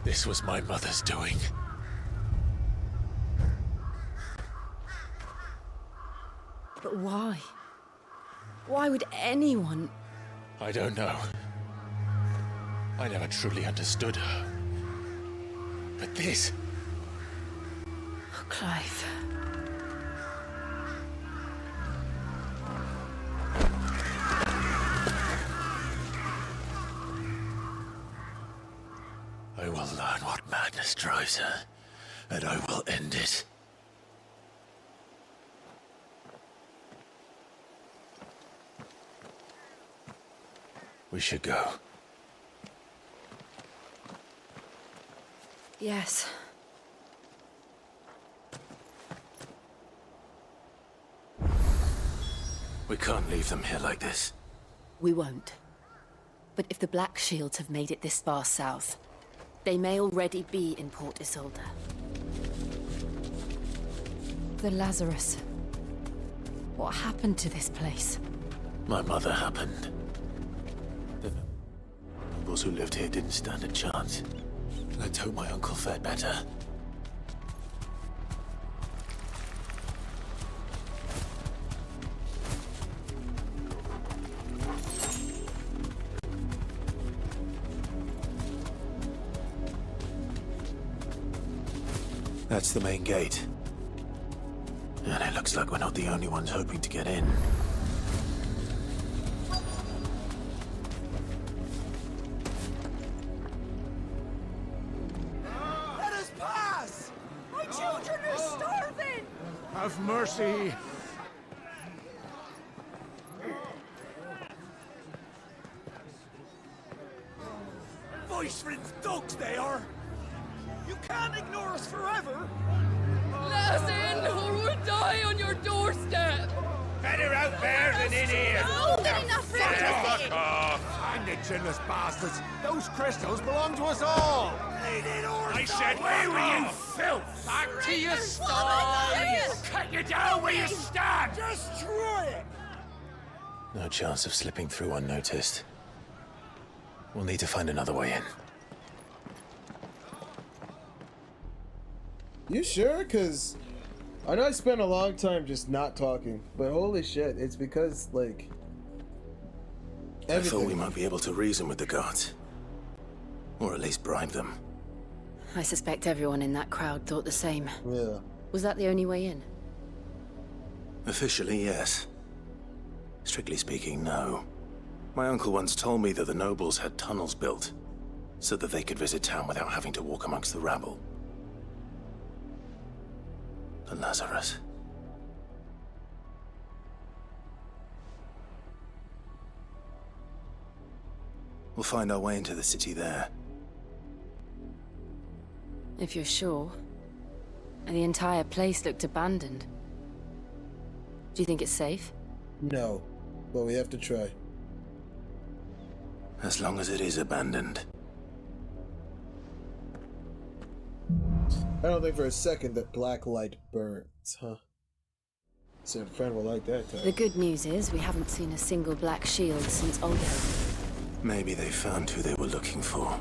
This was my mother's doing. But why? Why would anyone? I don't know. I never truly understood her. But this... Oh, Clive. I will learn what madness drives her, and I will end it. We should go. Yes. We can't leave them here like this. We won't. But if the Black Shields have made it this far south, they may already be in Port Isolde. The Lazarus. What happened to this place? My mother happened. nobles who lived here didn't stand a chance. Let's hope my uncle fared better. That's the main gate. And it looks like we're not the only ones hoping to get in. Let us pass! My children are starving! Have mercy! Voice-rinsed dogs they are! You can't ignore us forever! Let us in, or we'll die on your doorstep! Better out there than in here! More than enough for Fuck off! And the chinless bastards! Those crystals belong to us all! I said, where were you, filth? Back to your stalls! Cut you down where you stand! Destroy it! No chance of slipping through unnoticed. We'll need to find another way in. You sure? Cause I know I spent a long time just not talking, but holy shit, it's because like I everything. thought we might be able to reason with the guards. Or at least bribe them. I suspect everyone in that crowd thought the same. Yeah. Was that the only way in? Officially, yes. Strictly speaking, no. My uncle once told me that the nobles had tunnels built, so that they could visit town without having to walk amongst the rabble. The Lazarus. We'll find our way into the city there. If you're sure. And the entire place looked abandoned. Do you think it's safe? No, but we have to try. As long as it is abandoned. I don't think for a second that black light burns, huh? Said friend will like that time. The good news is we haven't seen a single black shield since Oldo. Maybe they found who they were looking for.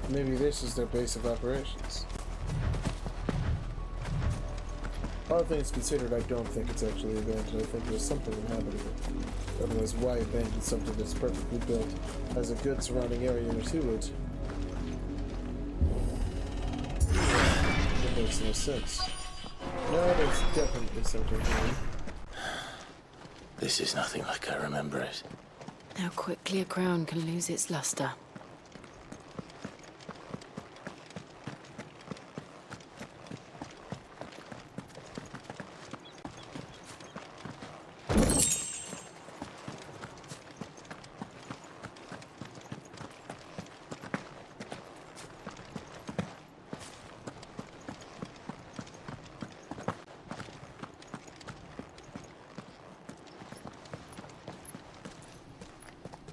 Maybe this is their base of operations. All things considered, I don't think it's actually abandoned. I think there's something inhabiting it. Otherwise, why abandon something that's perfectly built, has a good surrounding area to it? It makes no sense. No, there's definitely something here. This is nothing like I remember it. How quickly a crown can lose its luster.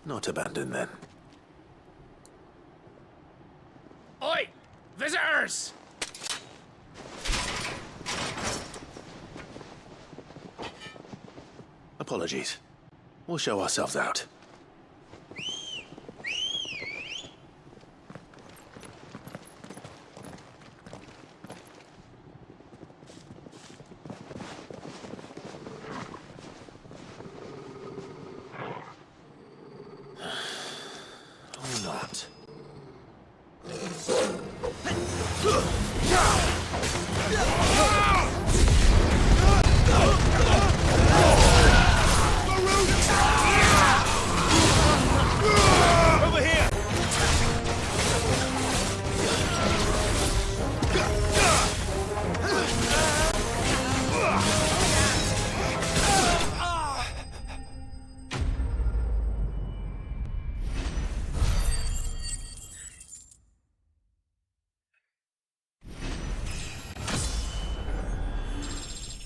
Not abandoned then. Oi! Visitors! Apologies. We'll show ourselves out. Or not. Over here!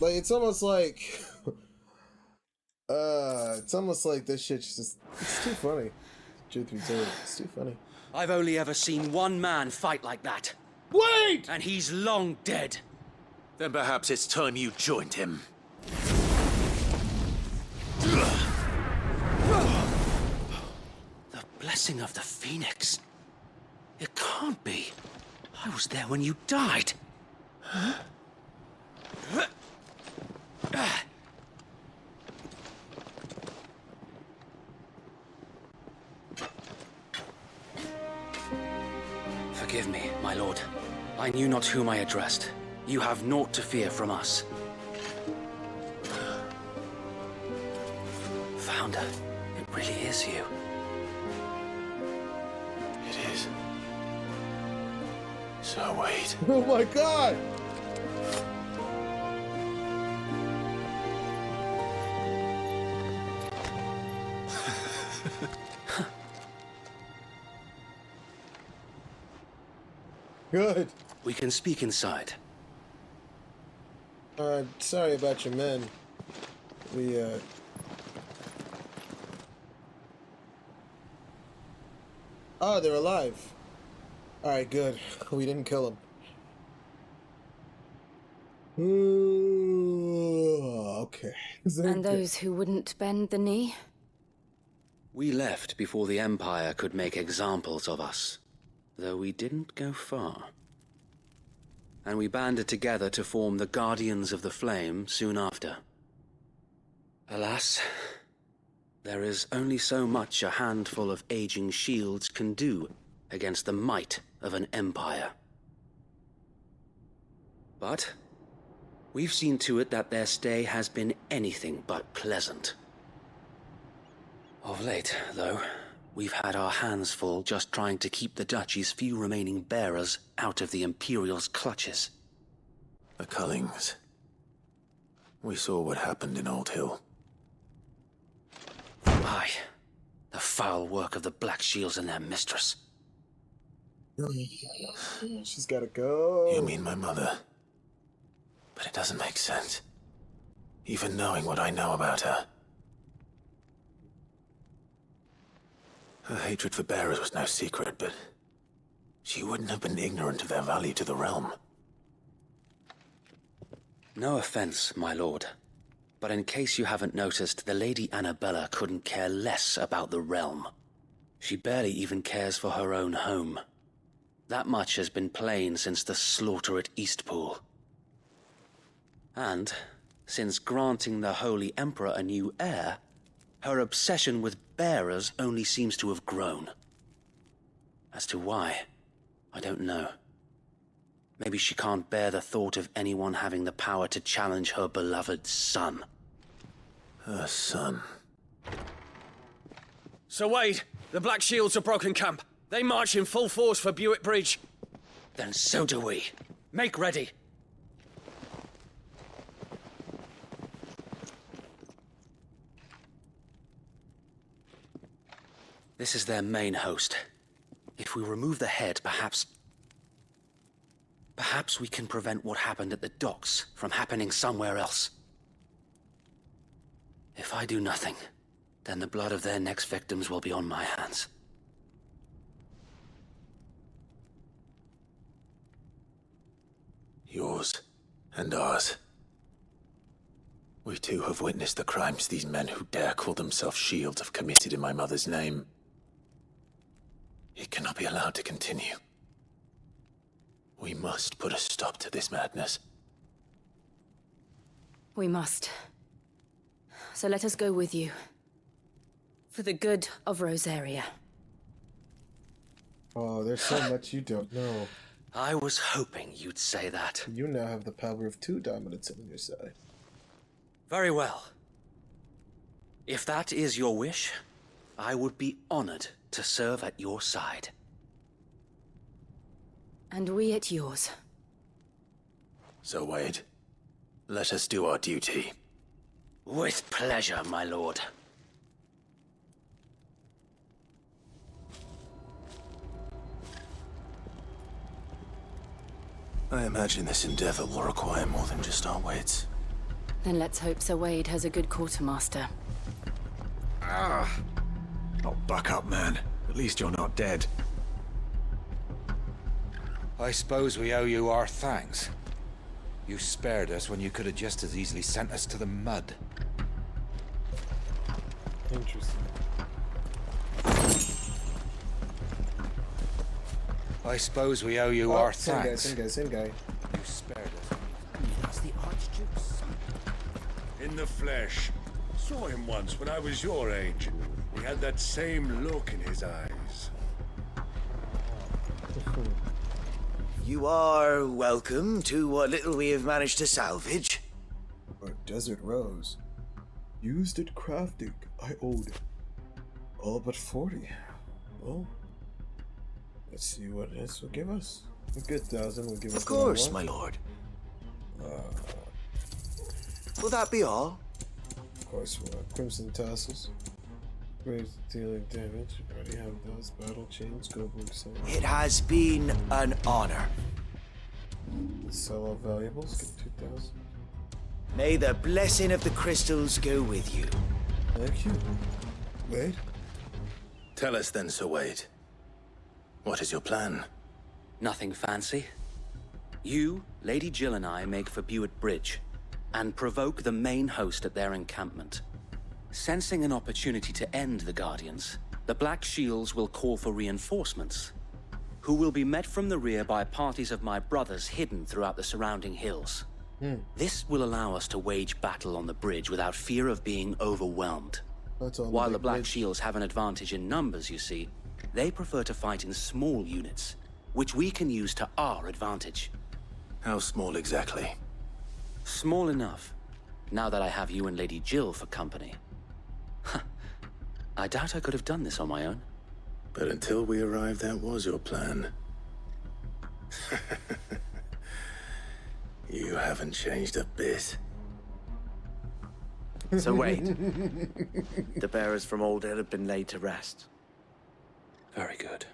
Like, it's almost like... it's almost like this shit's just... It's too funny. Truth be told, it's too funny. I've only ever seen one man fight like that. Wait! And he's long dead. Then perhaps it's time you joined him. blessing of the Phoenix. It can't be. I was there when you died. Huh? Forgive me, my lord. I knew not whom I addressed. You have naught to fear from us. Founder, it really is you. It is. So wait. Oh my god! Good. We can speak inside. Sorry about your men. Oh, they're alive. Alright, good. We didn't kill them. Okay. And those who wouldn't bend the knee? We left before the Empire could make examples of us, though we didn't go far. And we banded together to form the Guardians of the Flame soon after. Alas, there is only so much a handful of aging shields can do against the might of an empire. But we've seen to it that their stay has been anything but pleasant. Of late, though, we've had our hands full just trying to keep the Duchy's few remaining bearers out of the Imperial's clutches. The Cullings. We saw what happened in Old Hill. Aye. The foul work of the Black Shields and their mistress. She's gotta go. You mean my mother? But it doesn't make sense. Even knowing what I know about her. Her hatred for bearers was no secret, but she wouldn't have been ignorant of their value to the realm. No offense, my lord. But in case you haven't noticed, the Lady Annabella couldn't care less about the realm. She barely even cares for her own home. That much has been plain since the slaughter at Eastpool. And, since granting the Holy Emperor a new heir, her obsession with bearers only seems to have grown. As to why, I don't know. Maybe she can't bear the thought of anyone having the power to challenge her beloved son. Her son. Sir Wade, the Black Shields have broken camp. They march in full force for Buick Bridge. Then so do we. Make ready. This is their main host. If we remove the head, perhaps we can prevent what happened at the docks from happening somewhere else. If I do nothing, then the blood of their next victims will be on my hands. Yours and ours. We too have witnessed the crimes these men who dare call themselves shields have committed in my mother's name. It cannot be allowed to continue. We must put a stop to this madness. We must. So let us go with you. For the good of Rosaria. Oh, there's so much you don't know. I was hoping you'd say that. You now have the power of 2 dominants on your side. Very well. If that is your wish, I would be honored to serve at your side. And we at yours. So, Wade, let us do our duty. With pleasure, my lord. I imagine this endeavor will require more than just our wits. Then let's hope Sir Wade has a good quartermaster. Oh, buck up, man. At least you're not dead. I suppose we owe you our thanks. You spared us when you could have just as easily sent us to the mud. Interesting. I suppose we owe you our thanks. Same guy. You spared us. That's the Archduke's son. In the flesh. Saw him once when I was your age. He had that same look in his eyes. You are welcome to what little we have managed to salvage. A desert rose. Used at crafting, I owed all but 40. Well, let's see what this will give us. A good 1,000 will give us. Of course, my lord. Will that be all? Of course, what? Crimson tassels. Graves dealing damage. You already have those. Battle chains, Goldberg sight. It has been an honor. Sell all valuables, get 2,000. May the blessing of the crystals go with you. Thank you. Wade? Tell us then, Sir Wade. What is your plan? Nothing fancy. You, Lady Jill and I make for Buett Bridge and provoke the main host at their encampment. Sensing an opportunity to end the Guardians, the Black Shields will call for reinforcements, who will be met from the rear by parties of my brothers hidden throughout the surrounding hills. This will allow us to wage battle on the bridge without fear of being overwhelmed. While the Black Shields have an advantage in numbers, you see, they prefer to fight in small units, which we can use to our advantage. How small exactly? Small enough, now that I have you and Lady Jill for company. I doubt I could have done this on my own. But until we arrived, that was your plan. You haven't changed a bit. So wait. The bearers from Old Hill have been laid to rest. Very good.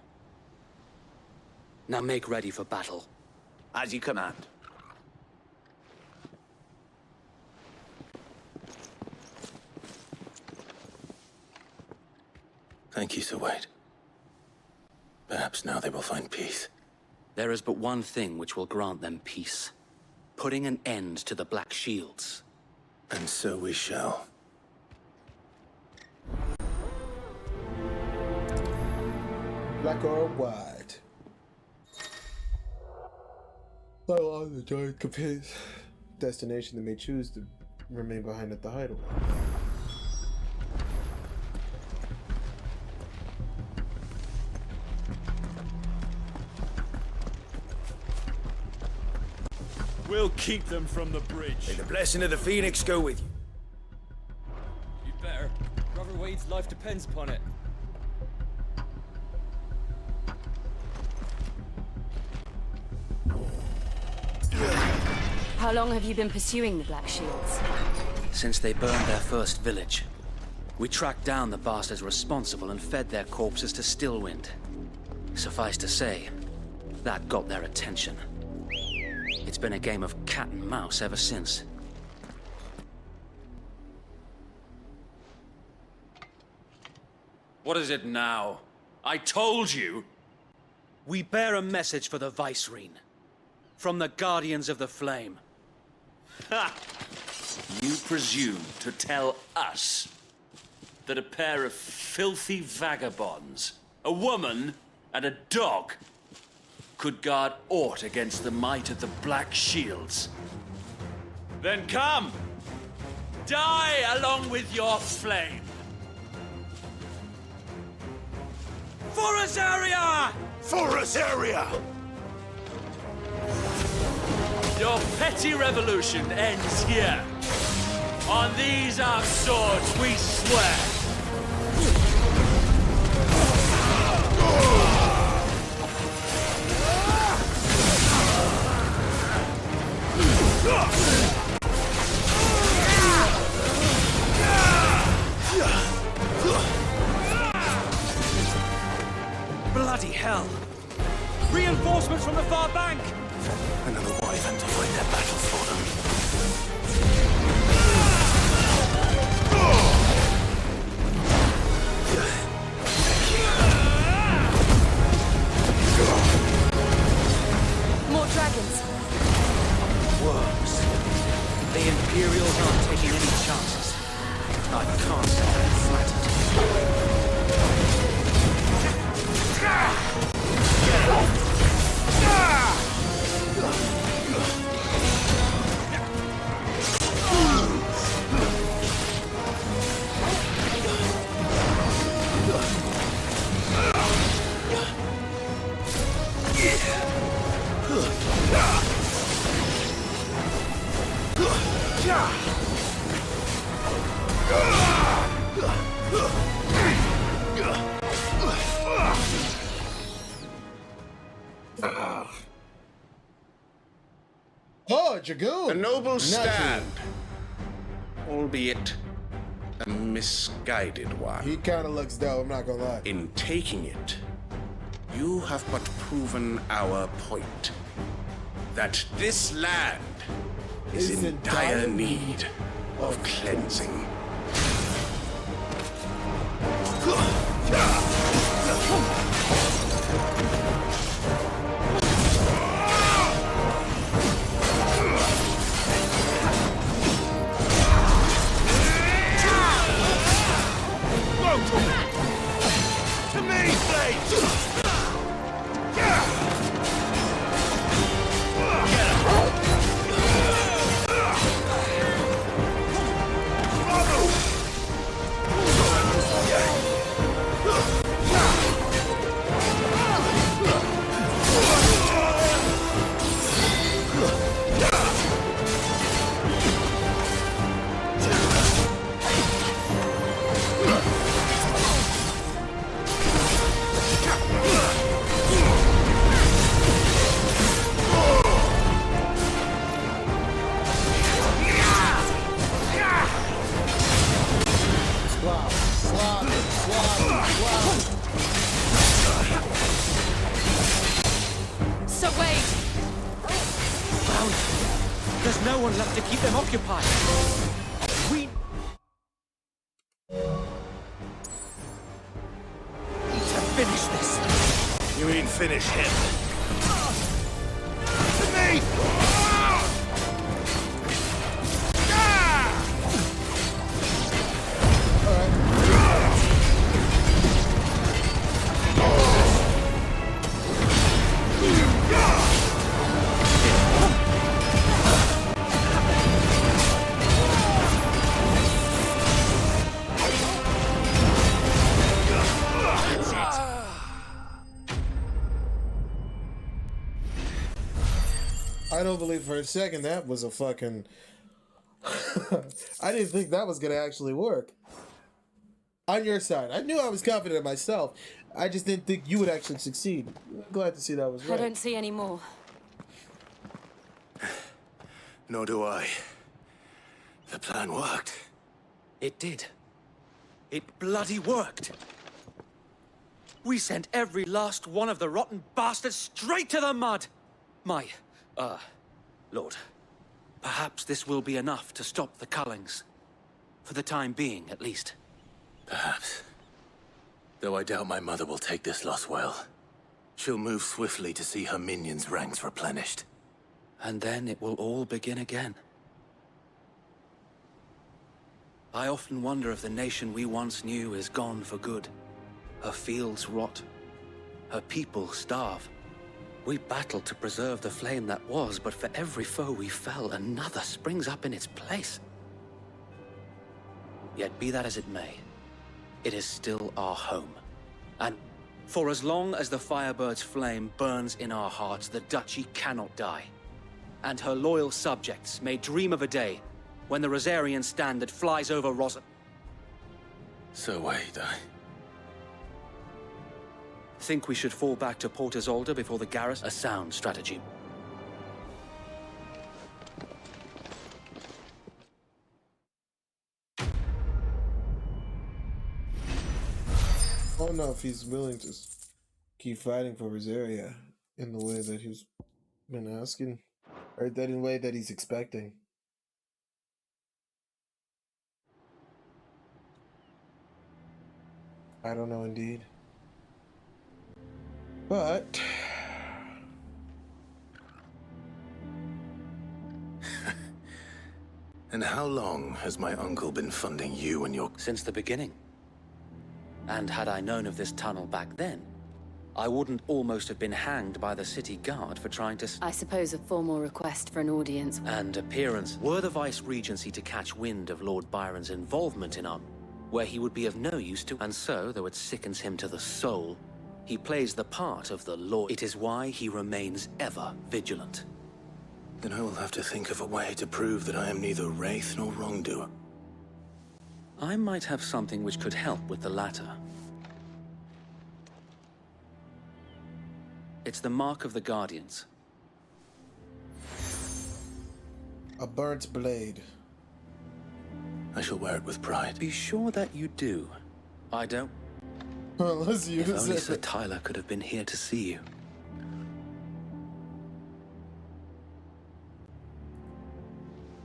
Now make ready for battle. As you command. Thank you, Sir Wade. Perhaps now they will find peace. There is but one thing which will grant them peace. Putting an end to the Black Shields. And so we shall. Black or white? So long the giant companions. Destination they may choose to remain behind at the hideaway. We'll keep them from the bridge. May the blessing of the Phoenix go with you. You'd better. Brother Wade's life depends upon it. How long have you been pursuing the Black Shields? Since they burned their first village. We tracked down the bastards responsible and fed their corpses to Stillwind. Suffice to say, that got their attention. It's been a game of cat and mouse ever since. What is it now? I told you! We bear a message for the Vicereine. From the Guardians of the Flame. Ha! You presume to tell us that a pair of filthy vagabonds, a woman and a dog, could guard aught against the might of the Black Shields? Then come! Die along with your flame! For Azaria! For Azaria! Your petty revolution ends here. On these our swords we swear. Bloody hell! Reinforcements from the far bank! Another wyvern to fight their battles for them. More dragons. Worms. The Imperials aren't taking any chances. I can't say I'm flattered. Oh, Dragoon! A noble Nothing. stand, albeit a misguided one. He kind of looks dope, I'm not gonna lie. In taking it, you have but proven our point. That this land is in dire need of cleansing. To me, Blade! So wait! Found. There's no one left to keep them occupied. We need to finish this. You mean finish him? To me! I don't believe for a second that was a fucking... I didn't think that was gonna actually work. On your side. I knew I was confident in myself. I just didn't think you would actually succeed. I'm glad to see that was right. I don't see any more. Nor do I. The plan worked. It did. It bloody worked. We sent every last one of the rotten bastards straight to the mud. Lord, perhaps this will be enough to stop the Cullings. For the time being, at least. Perhaps. Though I doubt my mother will take this loss well. She'll move swiftly to see her minions' ranks replenished. And then it will all begin again. I often wonder if the nation we once knew is gone for good. Her fields rot. Her people starve. We battled to preserve the flame that was, but for every foe we fell, another springs up in its place. Yet be that as it may, it is still our home. And for as long as the Firebird's flame burns in our hearts, the Duchy cannot die. And her loyal subjects may dream of a day when the Rosarian standard flies over Rosa. So wait, Think we should fall back to Port Isolde before the garrison? A sound strategy. I don't know if he's willing to keep fighting for Rosaria in the way that he's been asking, or that in the way that he's expecting. I don't know indeed. But And how long has my uncle been funding you and your... Since the beginning. And had I known of this tunnel back then, I wouldn't almost have been hanged by the city guard for trying to... I suppose a formal request for an audience. And appearance. Were the Vice-Regency to catch wind of Lord Byron's involvement in our... where he would be of no use to... And so, though it sickens him to the soul, He plays the part of the law. It is why he remains ever vigilant. Then I will have to think of a way to prove that I am neither wraith nor wrongdoer. I might have something which could help with the latter. It's the mark of the Guardians. A burnt blade. I shall wear it with pride. Be sure that you do. I don't. Let's use If only it. Sir Tyler could have been here to see you.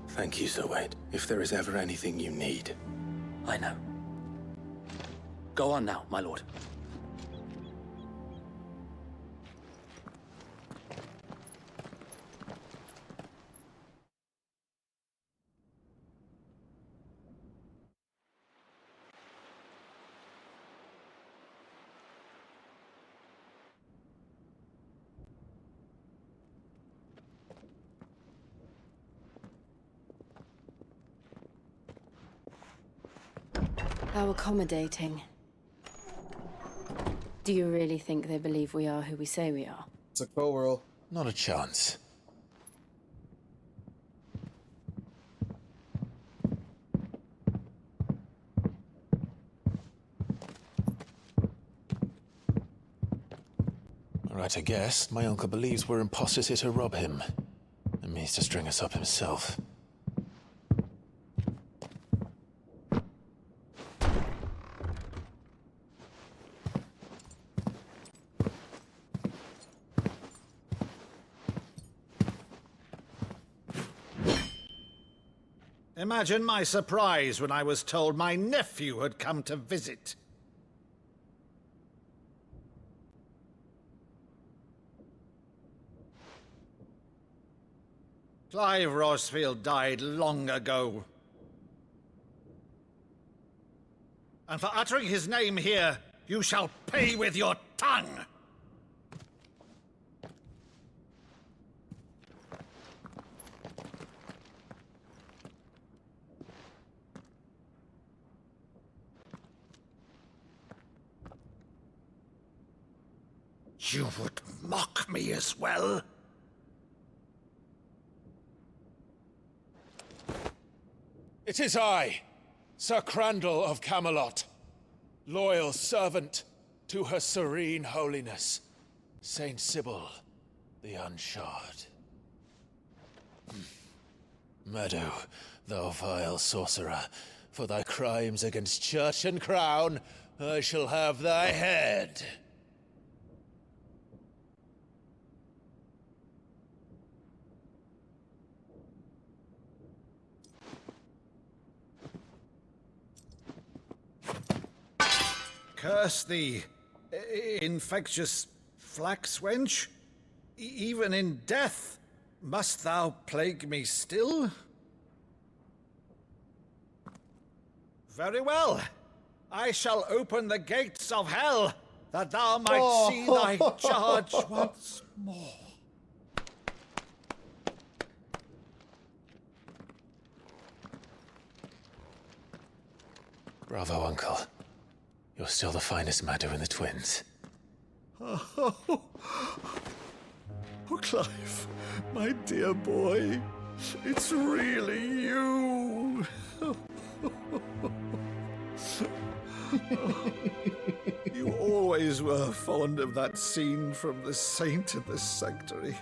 Thank you, Sir Wade. If there is ever anything you need. I know. Go on now, my lord. How accommodating. Do you really think they believe we are who we say we are? It's a co-roll. Not a chance. Right, I guess. My uncle believes we're imposters here to rob him. And means to string us up himself. Imagine my surprise when I was told my nephew had come to visit. Clive Rosfield died long ago. And for uttering his name here, you shall pay with your tongue! You would mock me as well? It is I, Sir Crandall of Camelot, loyal servant to Her Serene Holiness, Saint Sybil the Unshod. Meadow, thou vile sorcerer, for thy crimes against church and crown, I shall have thy head. Curse thee, infectious flax wench. Even in death, must thou plague me still? Very well. I shall open the gates of hell, that thou might see thy charge once more. Bravo, Uncle. You're still the finest Meadow in the twins. Oh, Clive, my dear boy, it's really you. You always were fond of that scene from The Saint in the Sanctuary.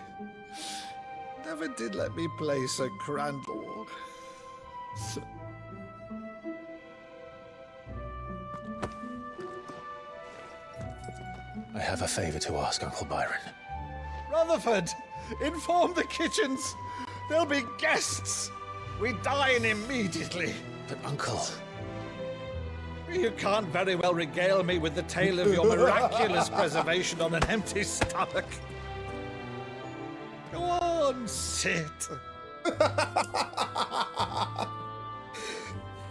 Never did let me play Sir Crandall. I have a favor to ask, Uncle Byron. Rutherford, inform the kitchens. There'll be guests. We dine immediately. But, Uncle... You can't very well regale me with the tale of your miraculous preservation on an empty stomach. Go on, sit.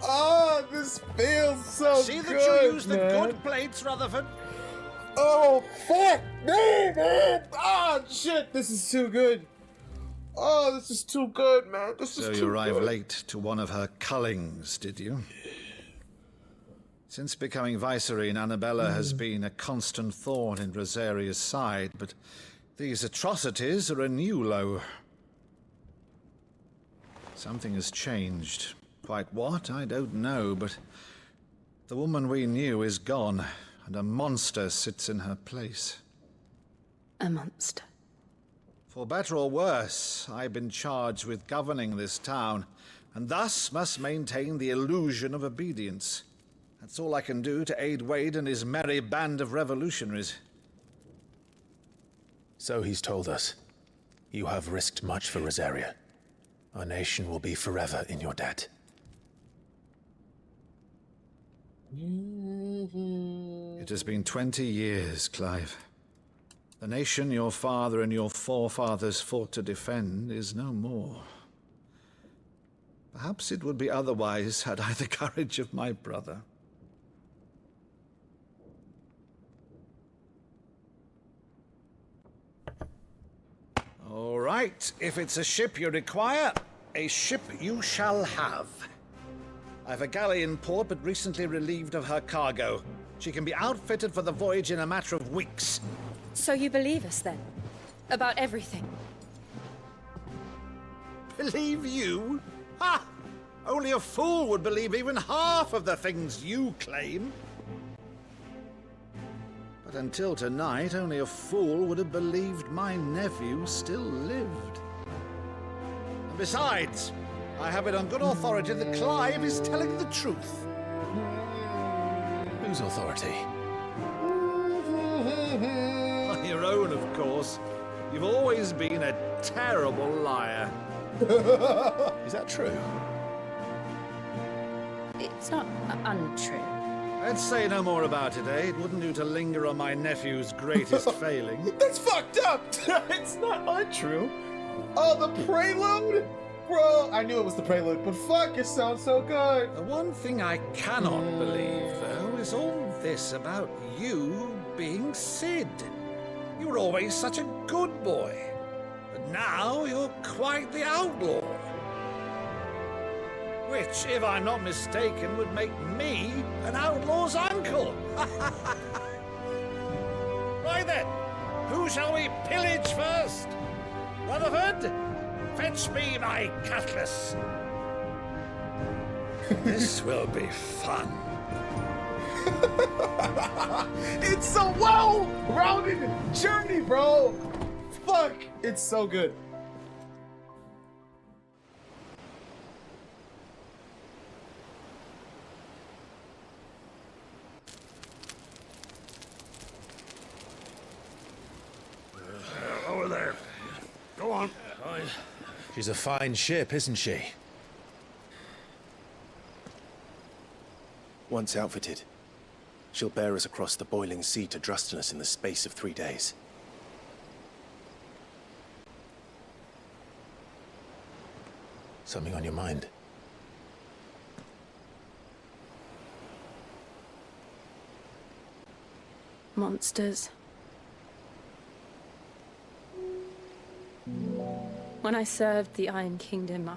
Oh, this feels so good. See that you use the good plates, Rutherford. Oh, fuck me, man! Oh, shit, this is too good. Oh, this is too good, man. This is too good. So you arrived late to one of her cullings, did you? Since becoming Vicereine, Annabella has been a constant thorn in Rosaria's side, but these atrocities are a new low. Something has changed. Quite what, I don't know, but the woman we knew is gone, and a monster sits in her place. A monster. For better or worse, I've been charged with governing this town, and thus must maintain the illusion of obedience. That's all I can do to aid Wade and his merry band of revolutionaries. So he's told us. You have risked much for Rosaria. Our nation will be forever in your debt. It has been 20 years, Clive. The nation your father and your forefathers fought to defend is no more. Perhaps it would be otherwise had I the courage of my brother. All right, if it's a ship you require, a ship you shall have. I've a galley in port, but recently relieved of her cargo. She can be outfitted for the voyage in a matter of weeks. So you believe us, then? About everything? Believe you? Ha! Only a fool would believe even half of the things you claim. But until tonight, only a fool would have believed my nephew still lived. And besides, I have it on good authority that Clive is telling the truth. Whose authority? On your own, of course. You've always been a terrible liar. Is that true? It's not untrue. Let's say no more about it, eh? It wouldn't do to linger on my nephew's greatest failing. That's fucked up! It's not untrue. Oh, the prelude? Bro, I knew it was the prelude, but fuck, it sounds so good. The one thing I cannot believe, though, is all this about you being Sid. You were always such a good boy, but now you're quite the outlaw. Which, if I'm not mistaken, would make me an outlaw's uncle. Right then, who shall we pillage first? Rutherford, fetch me my cutlass. This will be fun. It's a well-rounded journey, bro. Fuck, it's so good. Over there. Go on. She's a fine ship, isn't she? Once outfitted, she'll bear us across the boiling sea to Drustinus in the space of 3 days. Something on your mind? Monsters. When I served the Iron Kingdom,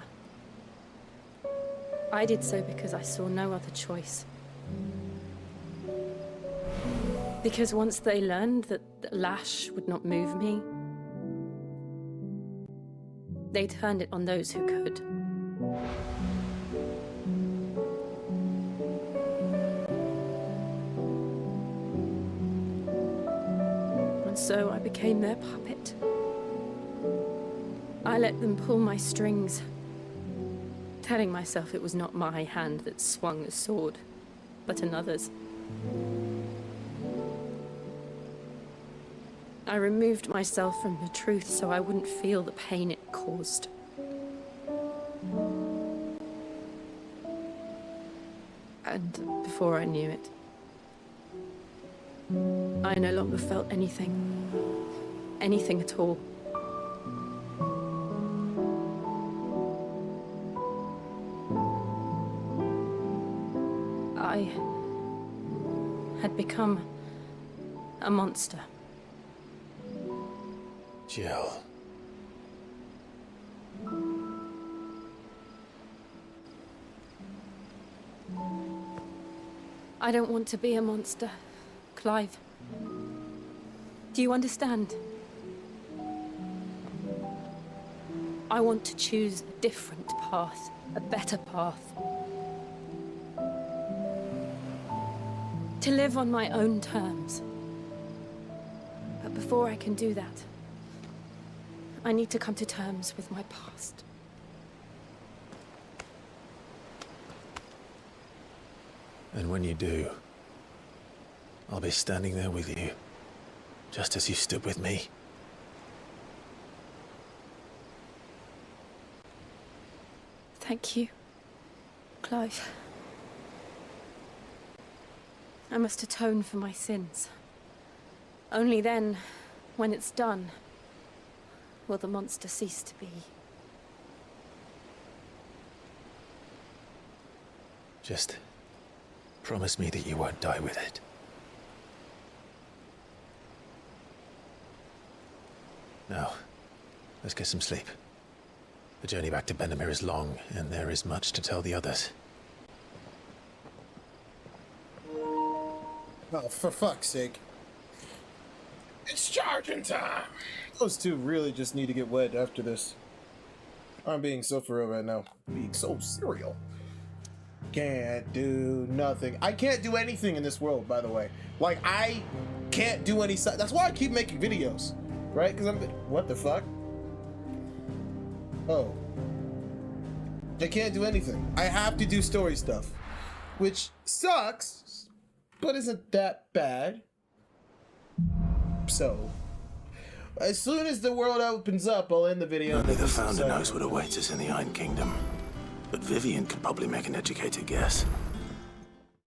I did so because I saw no other choice. Because once they learned that the lash would not move me, they turned it on those who could. And so I became their puppet. I let them pull my strings, telling myself it was not my hand that swung the sword, but another's. I removed myself from the truth so I wouldn't feel the pain it caused. And before I knew it, I no longer felt anything. Anything at all. I had become a monster. Jill. I don't want to be a monster, Clive. Do you understand? I want to choose a different path, a better path. To live on my own terms. But before I can do that, I need to come to terms with my past. And when you do, I'll be standing there with you, just as you stood with me. Thank you, Clive. I must atone for my sins. Only then, when it's done, will the monster cease to be. Just promise me that you won't die with it. Now, let's get some sleep. The journey back to Benamir is long, and there is much to tell the others. Oh, for fuck's sake. It's charging time! Those two really just need to get wed after this. I'm being so for real right now. Being so serial. Can't do nothing. I can't do anything in this world, by the way. Like, I can't do any... That's why I keep making videos. Right? Because I'm... What the fuck? Oh. I can't do anything. I have to do story stuff. Which sucks, but isn't that bad. So, as soon as the world opens up, I'll end the video. Only the Founder knows what awaits us in the Iron Kingdom. But Vivian could probably make an educated guess.